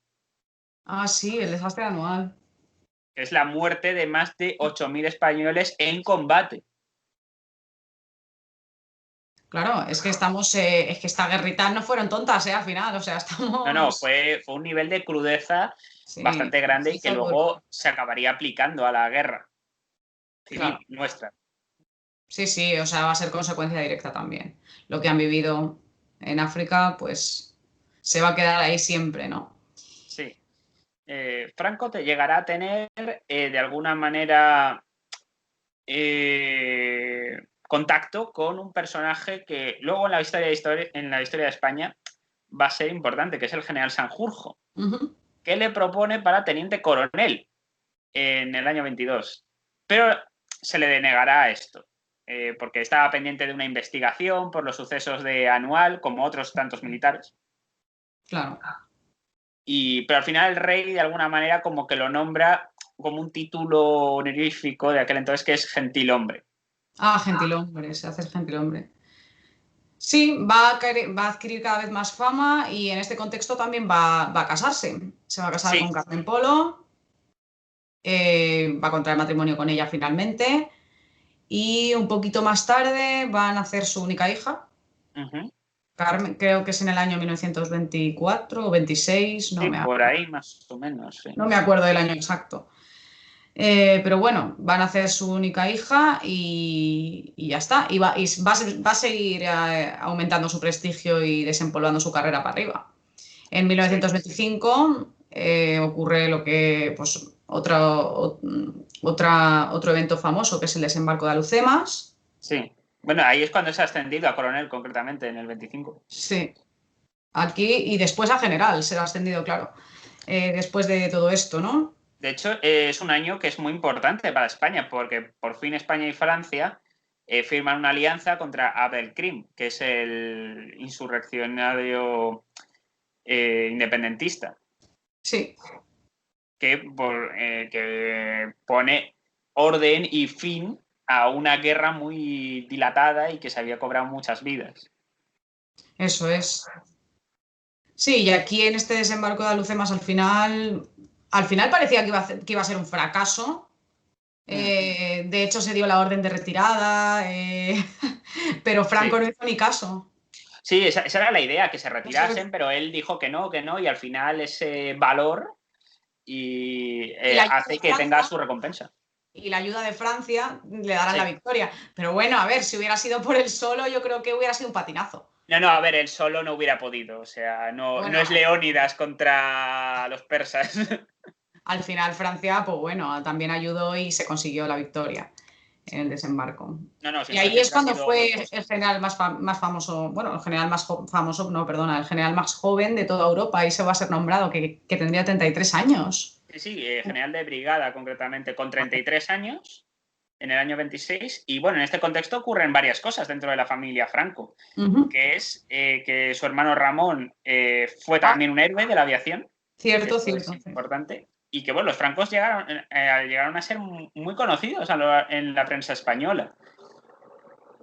Ah, sí, el desastre anual. que es la muerte de más de 8.000 españoles en combate. Claro, es que es que estas guerritas no fueron tontas, al final, o sea, No, estamos, fue un nivel de crudeza sí, bastante grande se y que hizo duro. luego se acabaría aplicando a la guerra Claro, civil nuestra. sí, sí, o sea, va a ser consecuencia directa también. Lo que han vivido en África, pues se va a quedar ahí siempre, ¿no? Sí. Franco te llegará a tener de alguna manera contacto con un personaje que luego en la historia de España va a ser importante, que es el general Sanjurjo, Ujú. que le propone para teniente coronel en el año 22. Pero se le denegará esto, porque estaba pendiente de una investigación por los sucesos de Anual, como otros tantos militares. Claro. Pero al final el rey, de alguna manera, como que lo nombra como un título honorífico de aquel entonces, que es gentilhombre. Ah, gentilhombre, se hace el gentilhombre. Sí, va a adquirir cada vez más fama y en este contexto también va a casarse. Se va a casar Sí, con Carmen Polo, va a contraer matrimonio con ella finalmente y un poquito más tarde va a nacer su única hija, uh-huh. Carmen, creo que es en el año 1924 o 26, Sí, por ahí más o menos, sí. no me acuerdo del año exacto. Pero bueno, van a hacer su única hija y ya está. Va a seguir aumentando su prestigio y desempolvando su carrera para arriba. En Sí, 1925 ocurre lo que, pues, otro evento famoso, que es el desembarco de Alhucemas. sí. Bueno, ahí es cuando se ha ascendido a coronel, concretamente, en el 25. Sí, aquí y después a general será ascendido, claro. Después de todo esto, ¿no? De hecho, es un año que es muy importante para España, porque por fin España y Francia firman una alianza contra Abdelkrim, que es el insurreccionario independentista, Sí, que pone orden y fin a una guerra muy dilatada y que se había cobrado muchas vidas. eso es. Sí, y aquí en este desembarco de Alucemas al final parecía que iba a ser un fracaso. Mm, De hecho, se dio la orden de retirada, pero Franco sí. no hizo ni caso. Sí, esa era la idea, que se No se retirasen, pero él dijo que no, y al final ese valor Y la ayuda hace de que tenga Francia, su recompensa. y la ayuda de Francia le darán Sí. la victoria. Pero bueno, a ver, si hubiera sido por él solo, yo creo que hubiera sido un patinazo. No, a ver, él solo no hubiera podido. O sea, no es Bueno, Leónidas contra los persas. al final Francia, pues bueno, también ayudó y se consiguió la victoria en el desembarco. No, Y sin ahí Francia es hubiera cuando sido muy fue el imposible. general más famoso, bueno, el general famoso, no, perdona, el general más joven de toda Europa, y se va a ser nombrado, que tendría 33 años. Sí, general de brigada concretamente, con 33 años, en el año 26. Y bueno, en este contexto ocurren varias cosas dentro de la familia Franco, Ujú. que es que su hermano Ramón fue Ah, también un héroe de la aviación, que cierto, esto es cierto. importante, y que bueno, los francos llegaron a ser muy conocidos en la prensa española.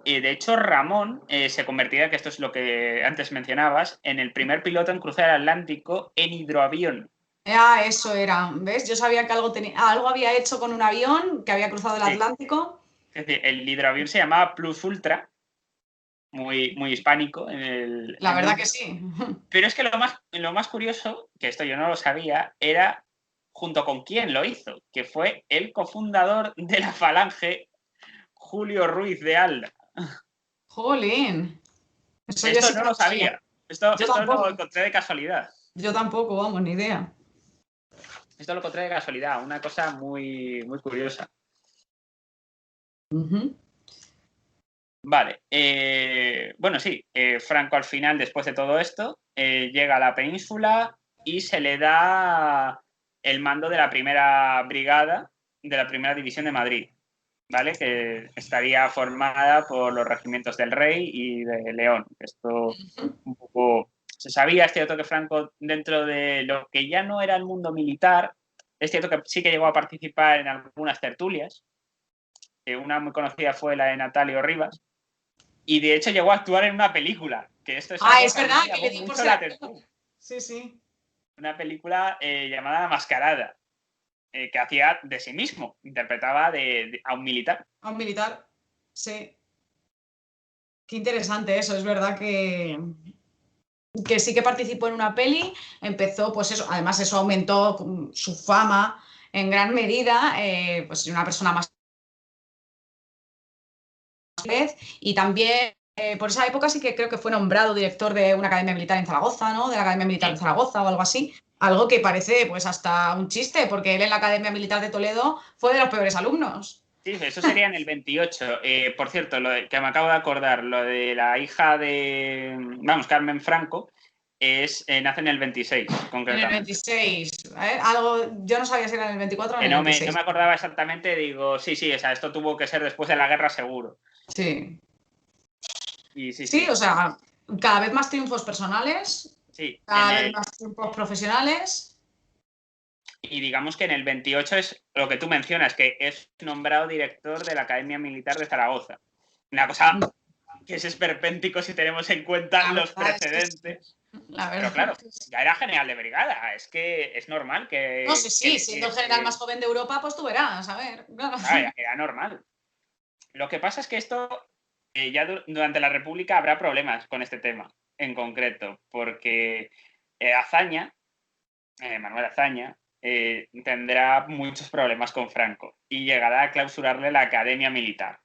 De hecho, Ramón se convertiría, que esto es lo que antes mencionabas, en el primer piloto en cruzar el Atlántico en hidroavión. Ah, eso era, ¿ves? Yo sabía que algo había hecho con un avión que había cruzado el Sí. Atlántico. Es decir, el hidroavión se llamaba Plus Ultra, muy hispánico en La el verdad que nombre. sí. Pero es que lo más curioso, que esto yo no lo sabía, era junto con quién lo hizo, que fue el cofundador de la Falange, Julio Ruiz de Alda. Jolín, eso yo Esto sí no que no lo lo sabía. sabía. Esto, Yo esto lo tampoco, encontré de casualidad. yo tampoco, vamos, ni idea. Esto lo encontré de casualidad, una cosa muy curiosa. Ujú. Vale, bueno, sí, Franco al final, después de todo esto, llega a la península y se le da el mando de la primera brigada de la primera división de Madrid, ¿vale? Que estaría formada por los regimientos del Rey y de León. Esto un poco se sabía, es cierto que Franco, dentro de lo que ya no era el mundo militar, es cierto que sí que llegó a participar en algunas tertulias. Una muy conocida fue la de Natalio Rivas, y de hecho llegó a actuar en una película, que esto es Ah, algo es que a mí me verdad que le llamó dio por mucho ser la actor. atención. Sí, sí, Una película llamada La Mascarada, que hacía de sí mismo, interpretaba a un militar. a un militar. Sí. Qué interesante eso, es verdad que sí que participó en una peli, empezó, pues eso, además eso aumentó su fama en gran medida, pues una persona más vez, y también por esa época sí que creo que fue nombrado director de una academia militar en Zaragoza, ¿no? De la Academia Militar de Sí, Zaragoza o algo así. Algo que parece pues hasta un chiste, porque él en la Academia Militar de Toledo fue de los peores alumnos. sí, eso sería en el 28. Por cierto, que me acabo de acordar, lo de la hija de, vamos, Carmen Franco, nace en el 26, En el concretamente. 26, ¿eh? Algo, yo no sabía si era en el 24 o en Que el no 26. me acordaba exactamente, digo, sí, o sea, esto tuvo que ser después de la guerra seguro. Sí. Y sí, Sí, o sí, sea, cada vez más triunfos personales, sí. cada vez más triunfos profesionales. Y digamos que en el 28 es lo que tú mencionas, que es nombrado director de la Academia Militar de Zaragoza. Una cosa que es esperpéntico si tenemos en cuenta La los verdad es que sí. precedentes. La Pero verdad claro, es que sí. ya era general de brigada. Es que es normal No, sí, que sí, le siendo el general más diese. joven de Europa, pues tú verás, a ver. Claro. Era normal. Lo que pasa es que esto, ya durante la República habrá problemas con este tema en concreto, porque Azaña, Manuel Azaña, tendrá muchos problemas con Franco y llegará a clausurarle la academia militar.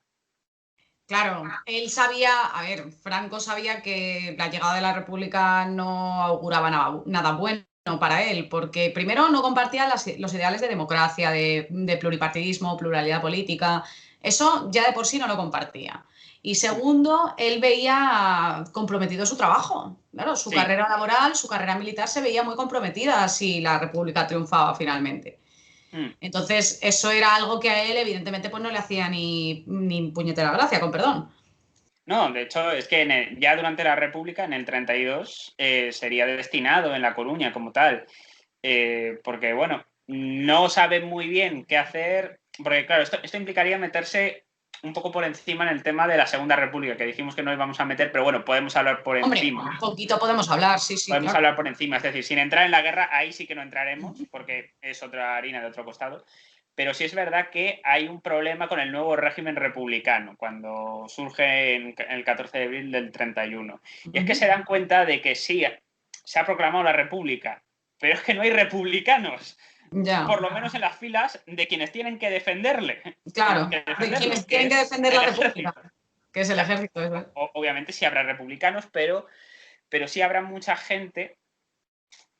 Claro, él sabía, a ver, Franco sabía que la llegada de la República no auguraba nada bueno para él, porque primero no compartía los ideales de democracia, de pluripartidismo, pluralidad política, eso ya de por sí no lo compartía. Y segundo, él veía comprometido su trabajo. Claro, su Sí, carrera laboral, su carrera militar se veía muy comprometida si la República triunfaba finalmente. mm. Entonces, eso era algo que a él, evidentemente, pues no le hacía ni puñetera gracia, con perdón. No, de hecho es que ya durante la República, en el 32, sería destinado en La Coruña como tal, porque bueno, no sabe muy bien qué hacer, porque claro, esto implicaría meterse un poco por encima en el tema de la Segunda República, que dijimos que no íbamos a meter, pero bueno, podemos hablar por Hombre, encima. poquito podemos hablar, sí, sí, Podemos claro. hablar por encima, es decir, sin entrar en la guerra, ahí sí que no entraremos, porque es otra harina de otro costado. Pero sí es verdad que hay un problema con el nuevo régimen republicano, cuando surge en el 14 de abril del 31. Y es que Ujú. se dan cuenta de que sí, se ha proclamado la república, pero es que no hay republicanos. por lo menos en las filas de quienes tienen que defenderle. Claro, de quienes tienen que defender la República, que es el ejército. Obviamente sí habrá republicanos, pero sí habrá mucha gente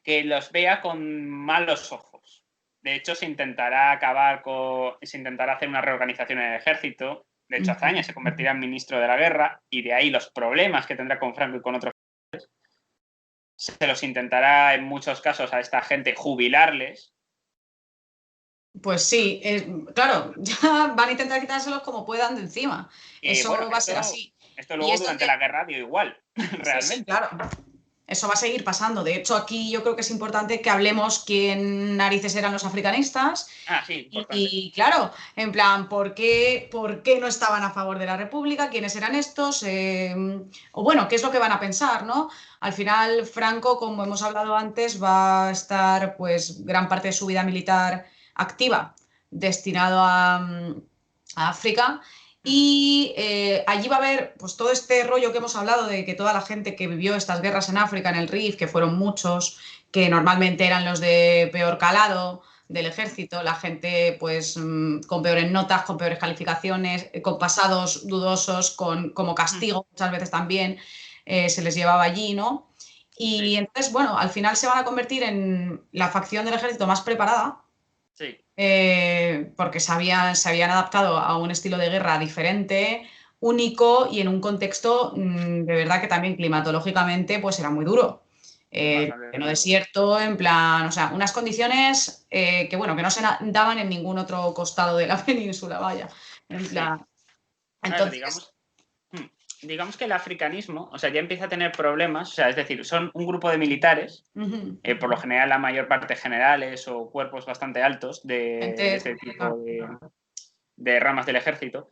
que los vea con malos ojos. De hecho, se intentará hacer una reorganización en el ejército. De hecho, Azaña se convertirá en ministro de la guerra y de ahí los problemas que tendrá con Franco y con otros. Se los intentará en muchos casos a esta gente jubilarles. Pues sí, claro, ya van a intentar quitárselos como puedan de encima. Eso va a ser así. Esto luego durante la guerra dio igual, realmente. Sí, claro. Eso va a seguir pasando. De hecho, aquí yo creo que es importante que hablemos quién narices eran los africanistas. Sí, importante. Y claro, en plan, ¿por qué no estaban a favor de la República? ¿Quiénes eran estos? O bueno, ¿qué es lo que van a pensar, no? Al final, Franco, como hemos hablado antes, va a estar pues gran parte de su vida militar activa destinado a África. Y allí va a haber pues todo este rollo que hemos hablado de que toda la gente que vivió estas guerras en África, en el Rif, que fueron muchos, que normalmente eran los de peor calado del ejército, la gente pues con peores notas, con peores calificaciones, con pasados dudosos, como castigo muchas veces también se les llevaba allí, ¿no? Y entonces, bueno, al final se van a convertir en la facción del ejército más preparada. Sí. Porque se habían adaptado a un estilo de guerra diferente, único y en un contexto de verdad que también climatológicamente pues era muy duro. En desierto, en plan, o sea, unas condiciones que bueno, que no se daban en ningún otro costado de la península, vaya. En plan. Entonces, digamos que el africanismo, o sea, ya empieza a tener problemas, o sea, es decir, son un grupo de militares, por lo general la mayor parte generales o cuerpos bastante altos de este tipo de ramas del ejército,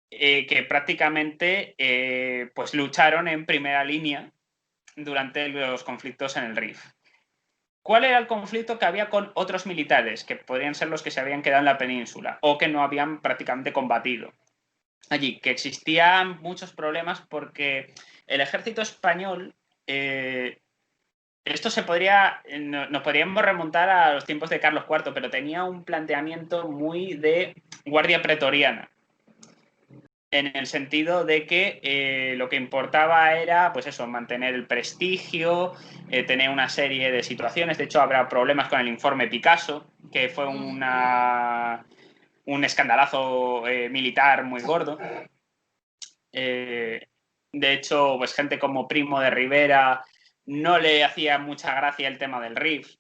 que prácticamente pues lucharon en primera línea durante los conflictos en el Rif. ¿Cuál era el conflicto que había con otros militares, que podrían ser los que se habían quedado en la península o que no habían prácticamente combatido allí? Que existían muchos problemas porque el ejército español, esto nos podríamos remontar a los tiempos de Carlos IV, pero tenía un planteamiento muy de guardia pretoriana, en el sentido de que lo que importaba era, pues eso, mantener el prestigio, tener una serie de situaciones. De hecho, habrá problemas con el informe Picasso, que fue un escandalazo militar muy gordo. De hecho, pues gente como Primo de Rivera no le hacía mucha gracia el tema del Rif,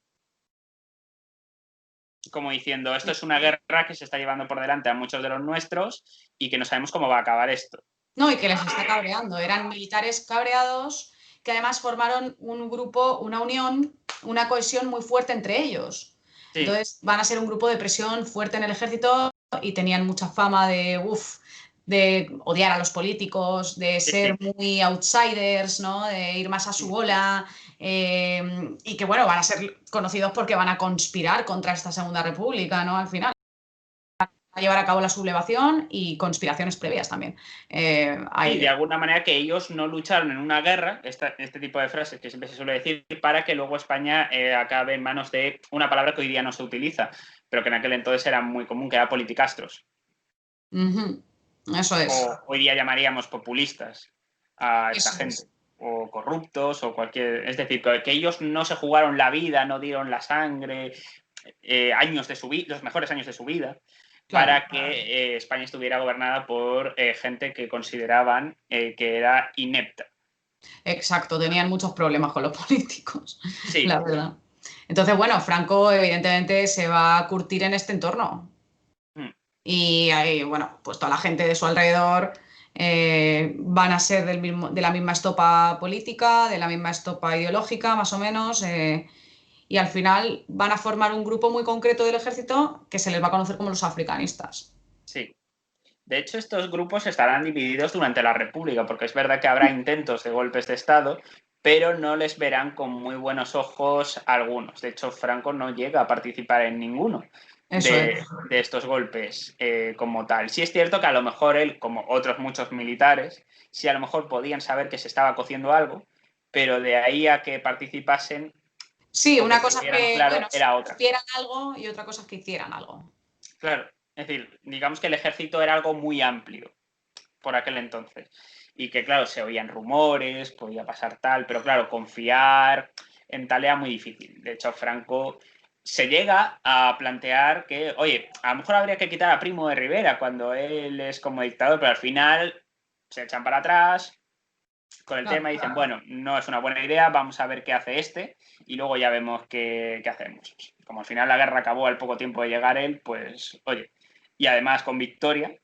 como diciendo, esto es una guerra que se está llevando por delante a muchos de los nuestros y que no sabemos cómo va a acabar esto. No, y que les está cabreando. Eran militares cabreados que además formaron un grupo, una unión, una cohesión muy fuerte entre ellos. Sí. Entonces van a ser un grupo de presión fuerte en el ejército y tenían mucha fama de odiar a los políticos, de ser muy outsiders, ¿no? De ir más a su bola y que, bueno, van a ser conocidos porque van a conspirar contra esta Segunda República, ¿no? Al final. A llevar a cabo la sublevación y conspiraciones previas también. Y de alguna manera que ellos no lucharon en una guerra, este tipo de frases que siempre se suele decir, para que luego España acabe en manos de una palabra que hoy día no se utiliza, pero que en aquel entonces era muy común, que era politicastros. Eso es. O hoy día llamaríamos populistas a esta gente. O corruptos, o cualquier... Es decir, que ellos no se jugaron la vida, no dieron la sangre, años de su vida, los mejores años de su vida, para que España estuviera gobernada por gente que consideraban que era inepta. Exacto, tenían muchos problemas con los políticos, la verdad. Entonces, bueno, Franco evidentemente se va a curtir en este entorno. Y bueno, pues toda la gente de su alrededor van a ser de la misma estopa política, de la misma estopa ideológica, más o menos, y al final van a formar un grupo muy concreto del ejército que se les va a conocer como los africanistas. Sí. De hecho, estos grupos estarán divididos durante la República, porque es verdad que habrá intentos de golpes de Estado, pero no les verán con muy buenos ojos algunos. De hecho, Franco no llega a participar en ninguno de estos golpes como tal. Sí es cierto que a lo mejor él, como otros muchos militares, sí a lo mejor podían saber que se estaba cociendo algo, pero de ahí a que participasen Sí, Aunque una cosa es tuvieran que, claro, bueno, era otra. supieran algo y otra cosa es que hicieran algo. Claro, es decir, digamos que el ejército era algo muy amplio por aquel entonces. Y que, claro, se oían rumores, podía pasar tal, pero claro, confiar en tal era muy difícil. De hecho, Franco se llega a plantear que, oye, a lo mejor habría que quitar a Primo de Rivera cuando él es como dictador, pero al final se echan para atrás con el Claro. tema y dicen, bueno, no es una buena idea, vamos a ver qué hace este y luego ya vemos qué hacemos. Como al final la guerra acabó al poco tiempo de llegar él, pues, oye, y además con victoria,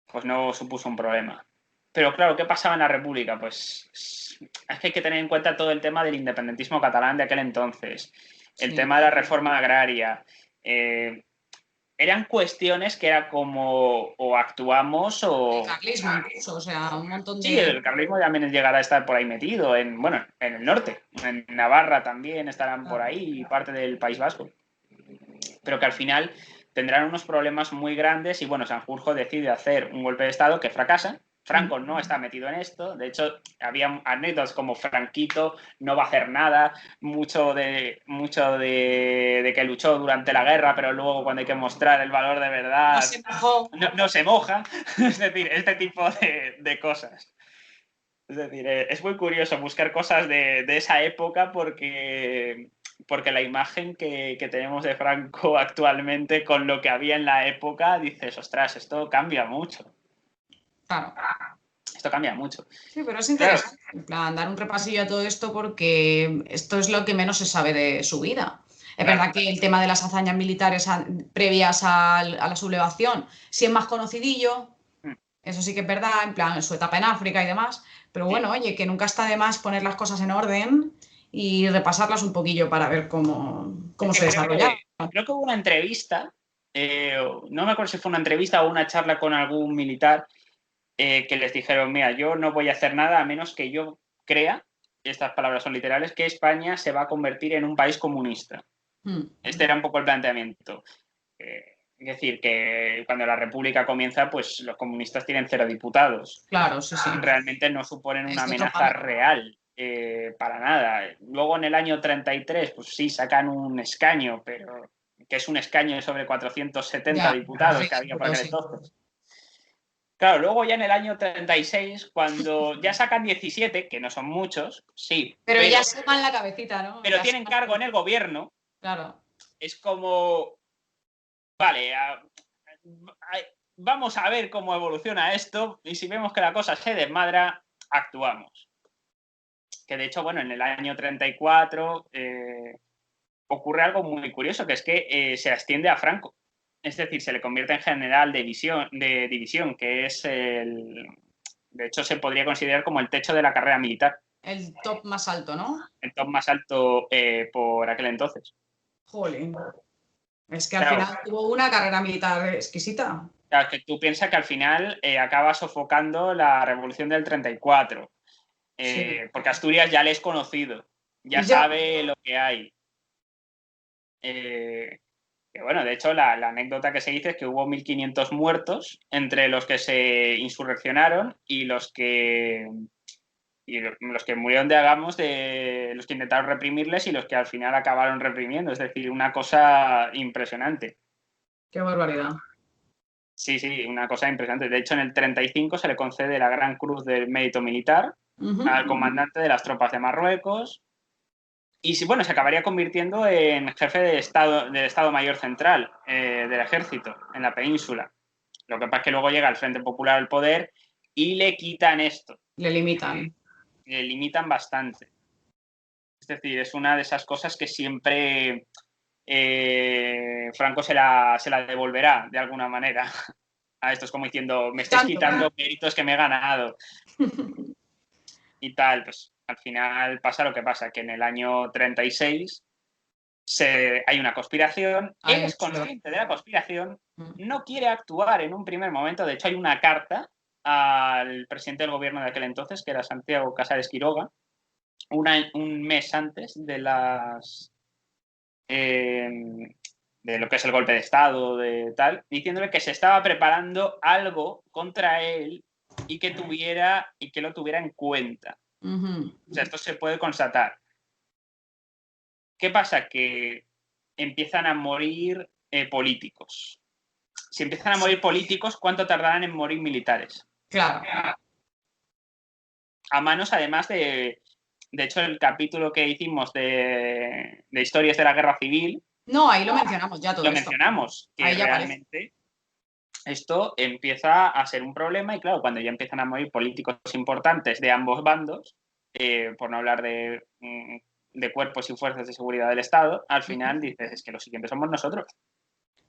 pues no supuso un problema. Pero claro, ¿qué pasaba en la República? Pues es que hay que tener en cuenta todo el tema del independentismo catalán de aquel entonces, el Sí. tema de la reforma agraria. Eran cuestiones que era como o actuamos El o... carlismo incluso, o sea, un montón Sí, de... el carlismo también llegará a estar por ahí metido, bueno, en el norte, en Navarra también estarán por Claro. ahí y parte del País Vasco. Pero que al final tendrán unos problemas muy grandes y bueno, Sanjurjo decide hacer un golpe de Estado que fracasa. Franco no está metido en esto, de hecho había anécdotas como Franquito no va a hacer nada, mucho de que luchó durante la guerra, pero luego cuando hay que mostrar el valor de No verdad se mojó. no se moja, es decir, este tipo de cosas. Es decir, es muy curioso buscar cosas de esa época porque la imagen que tenemos de Franco actualmente con lo que había en la época, dices, ostras, esto cambia mucho. Claro. Esto cambia mucho. Sí, pero es Claro, interesante, en plan, dar un repasillo a todo esto porque esto es lo que menos se sabe de su vida. Es claro. verdad que el tema de las hazañas militares previas a la sublevación sí es más conocidillo, eso sí que es verdad, en plan, su etapa en África y demás, pero Sí. bueno, oye, que nunca está de más poner las cosas en orden y repasarlas un poquillo para ver cómo Es que se desarrollaron. creo que hubo una entrevista, no me acuerdo si fue una entrevista o una charla con algún militar que les dijeron, mira, yo no voy a hacer nada a menos que yo crea, estas palabras son literales, que España se va a convertir en un país comunista. Mm, Este era un poco el planteamiento. Es decir, que cuando la República comienza, pues los comunistas tienen 0 diputados. claro, sí, sí. Realmente no suponen una Es de otro amenaza palo. real para nada. Luego en el año 33, pues sí, sacan un escaño, pero que es un escaño sobre 470 Ya, diputados que había por ridículo, aquel sí. entonces. Claro, luego ya en el año 36, cuando ya sacan 17, que no son muchos, sí, Pero ya suman la cabecita, ¿no? pero Ya tienen suman. cargo en el gobierno, Claro. es como, vale, vamos a ver cómo evoluciona esto y si vemos que la cosa se desmadra, actuamos. Que de hecho, bueno, en el año 34 ocurre algo muy curioso, que es que se asciende a Franco. Es decir, se le convierte en general de división, que es de hecho, se podría considerar como el techo de la carrera militar, El top más alto, ¿no? el top más alto por aquel entonces. Jolín. Es que al Claro, final tuvo una carrera militar exquisita. claro, que tú piensas que al final acaba sofocando la revolución del 34, Sí. porque Asturias ya le es conocido, ya Ya. sabe lo que hay. Eh, que bueno, de hecho, la anécdota que se dice es que hubo 1.500 muertos entre los que se insurreccionaron y los que murieron de los que intentaron reprimirles y los que al final acabaron reprimiendo. Es decir, una cosa impresionante. Qué barbaridad. Sí, sí, una cosa impresionante. De hecho, en el 35 se le concede la Gran Cruz del Mérito Militar Ujú. al comandante de las tropas de Marruecos y bueno, se acabaría convirtiendo en jefe del Estado Mayor Central del Ejército en la península. Lo que pasa es que luego llega el Frente Popular al poder y le quitan esto, Le limitan. le limitan bastante. Es decir, es una de esas cosas que siempre Franco se la devolverá de alguna manera. A esto es como diciendo, me estáis Tanto. quitando méritos que me he ganado y tal. Pues al final pasa lo que pasa, que en el año 36 hay una conspiración, él Ay, es consciente de la conspiración, no quiere actuar en un primer momento, de hecho hay una carta al presidente del gobierno de aquel entonces, que era Santiago Casares Quiroga, un mes antes eh, de lo que es el golpe de Estado, de tal, diciéndole que se estaba preparando algo contra él y que lo tuviera en cuenta. Ujú. O sea, esto se puede constatar. ¿Qué pasa? Que empiezan a morir políticos. Si empiezan a morir políticos, ¿cuánto tardarán en morir militares? Claro. A manos, además de hecho, el capítulo que hicimos de historias de la guerra civil. No, ahí lo mencionamos ya todo lo esto. mencionamos, que ahí ya realmente esto empieza a ser un problema y claro, cuando ya empiezan a morir políticos importantes de ambos bandos, por no hablar de cuerpos y fuerzas de seguridad del Estado, al final dices, es que los siguientes somos nosotros.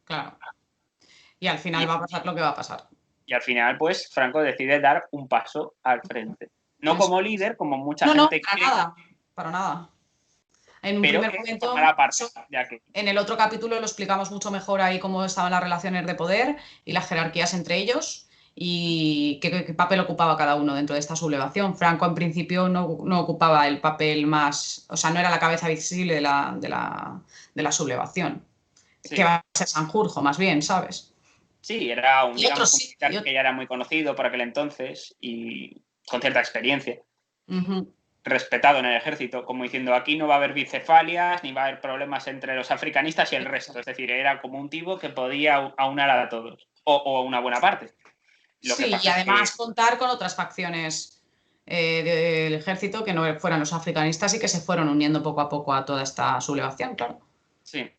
Claro. Y al final va a pasar lo que va a pasar. Y al final, pues, Franco decide dar un paso al frente. No como líder, como mucha gente No, para nada, para nada. En un pero primer que momento, formará parte de aquello. En el otro capítulo lo explicamos mucho mejor ahí cómo estaban las relaciones de poder y las jerarquías entre ellos y qué papel ocupaba cada uno dentro de esta sublevación. Franco en principio no ocupaba el papel más, o sea, no era la cabeza visible de la sublevación, Sí. que va a ser Sanjurjo más bien, ¿sabes? Sí, era un, Y digamos, otros un sí, militar que ya era muy conocido por aquel entonces y con cierta experiencia. Respetado en el ejército, como diciendo, aquí no va a haber bicefalias, ni va a haber problemas entre los africanistas y el resto. Es decir, era como un tipo que podía aunar a todos, o a una buena parte. Sí, y además contar con otras facciones del ejército que no fueran los africanistas y que se fueron uniendo poco a poco a toda esta sublevación, claro. Sí.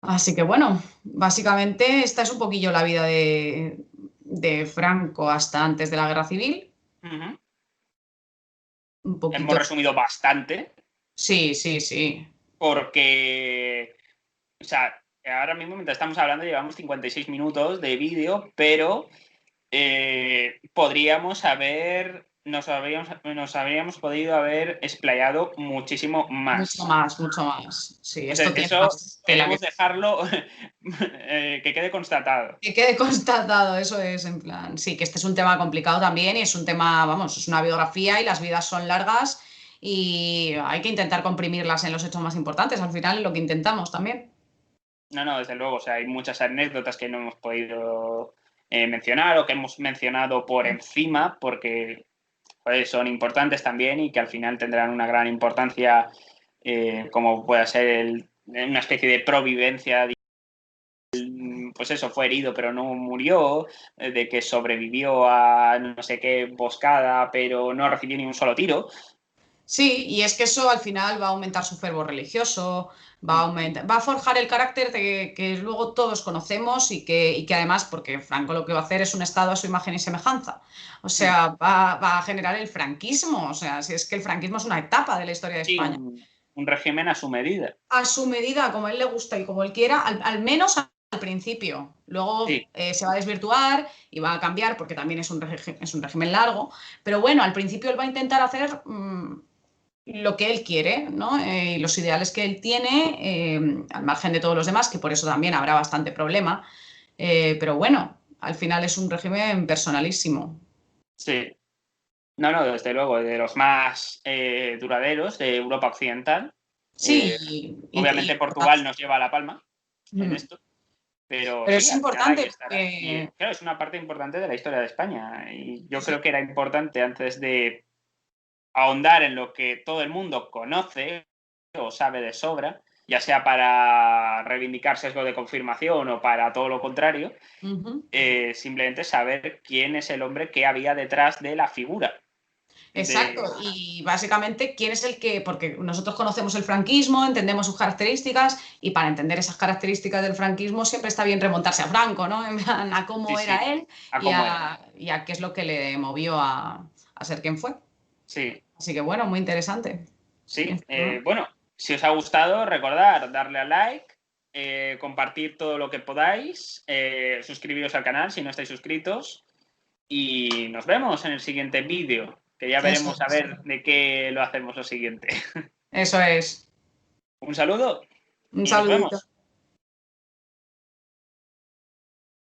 Así que bueno, básicamente esta es un poquillo la vida de Franco hasta antes de la Guerra Civil. Un poquito. Hemos resumido bastante. Sí, sí, sí. Porque, o sea, ahora mismo mientras estamos hablando llevamos 56 minutos de vídeo, pero nos habríamos podido haber explayado muchísimo más. Mucho más. Sí, O sea, esto que tiene eso más queremos dejarlo que quede constatado. Que quede constatado, eso es, en plan. Sí, que este es un tema complicado también y es un tema, vamos, es una biografía y las vidas son largas y hay que intentar comprimirlas en los hechos más importantes. Al final es lo que intentamos también. No, desde luego, o sea, hay muchas anécdotas que no hemos podido mencionar o que hemos mencionado por encima porque pues, son importantes también y que al final tendrán una gran importancia, como pueda ser una especie de provivencia. Pues eso, fue herido pero no murió, de que sobrevivió a no sé qué emboscada pero no recibió ni un solo tiro. Sí, y es que eso al final va a aumentar su fervor religioso, va a forjar el carácter que luego todos conocemos y que además, porque Franco lo que va a hacer es un Estado a su imagen y semejanza. O sea, va a generar el franquismo. O sea, si es que el franquismo es una etapa de la historia de España. Un régimen a su medida. A su medida, como a él le gusta y como él quiera, al menos al principio. Luego se va a desvirtuar y va a cambiar porque también es un régimen largo. Pero bueno, al principio él va a intentar hacer lo que él quiere, ¿no? Y los ideales que él tiene, al margen de todos los demás, que por eso también habrá bastante problema. Pero bueno, al final es un régimen personalísimo. Sí. No, desde luego, de los más duraderos de Europa Occidental. Sí. Obviamente Portugal nos lleva a la palma en esto. Pero sí, es importante. Y, claro, es una parte importante de la historia de España. Y yo creo que era importante antes de ahondar en lo que todo el mundo conoce o sabe de sobra, ya sea para reivindicar sesgo de confirmación o para todo lo contrario, simplemente saber quién es el hombre que había detrás de la figura. Exacto, y básicamente quién es el que, porque nosotros conocemos el franquismo, entendemos sus características y para entender esas características del franquismo siempre está bien remontarse a Franco, ¿no? A cómo era él y a qué es lo que le movió a ser quien fue. Sí. Así que bueno, muy interesante. Sí, bueno, si os ha gustado, recordad darle a like, compartir todo lo que podáis, suscribiros al canal si no estáis suscritos y nos vemos en el siguiente vídeo, que ya veremos a ver de qué lo hacemos lo siguiente. Eso es. Un saludo. Un y nos saludito. vemos.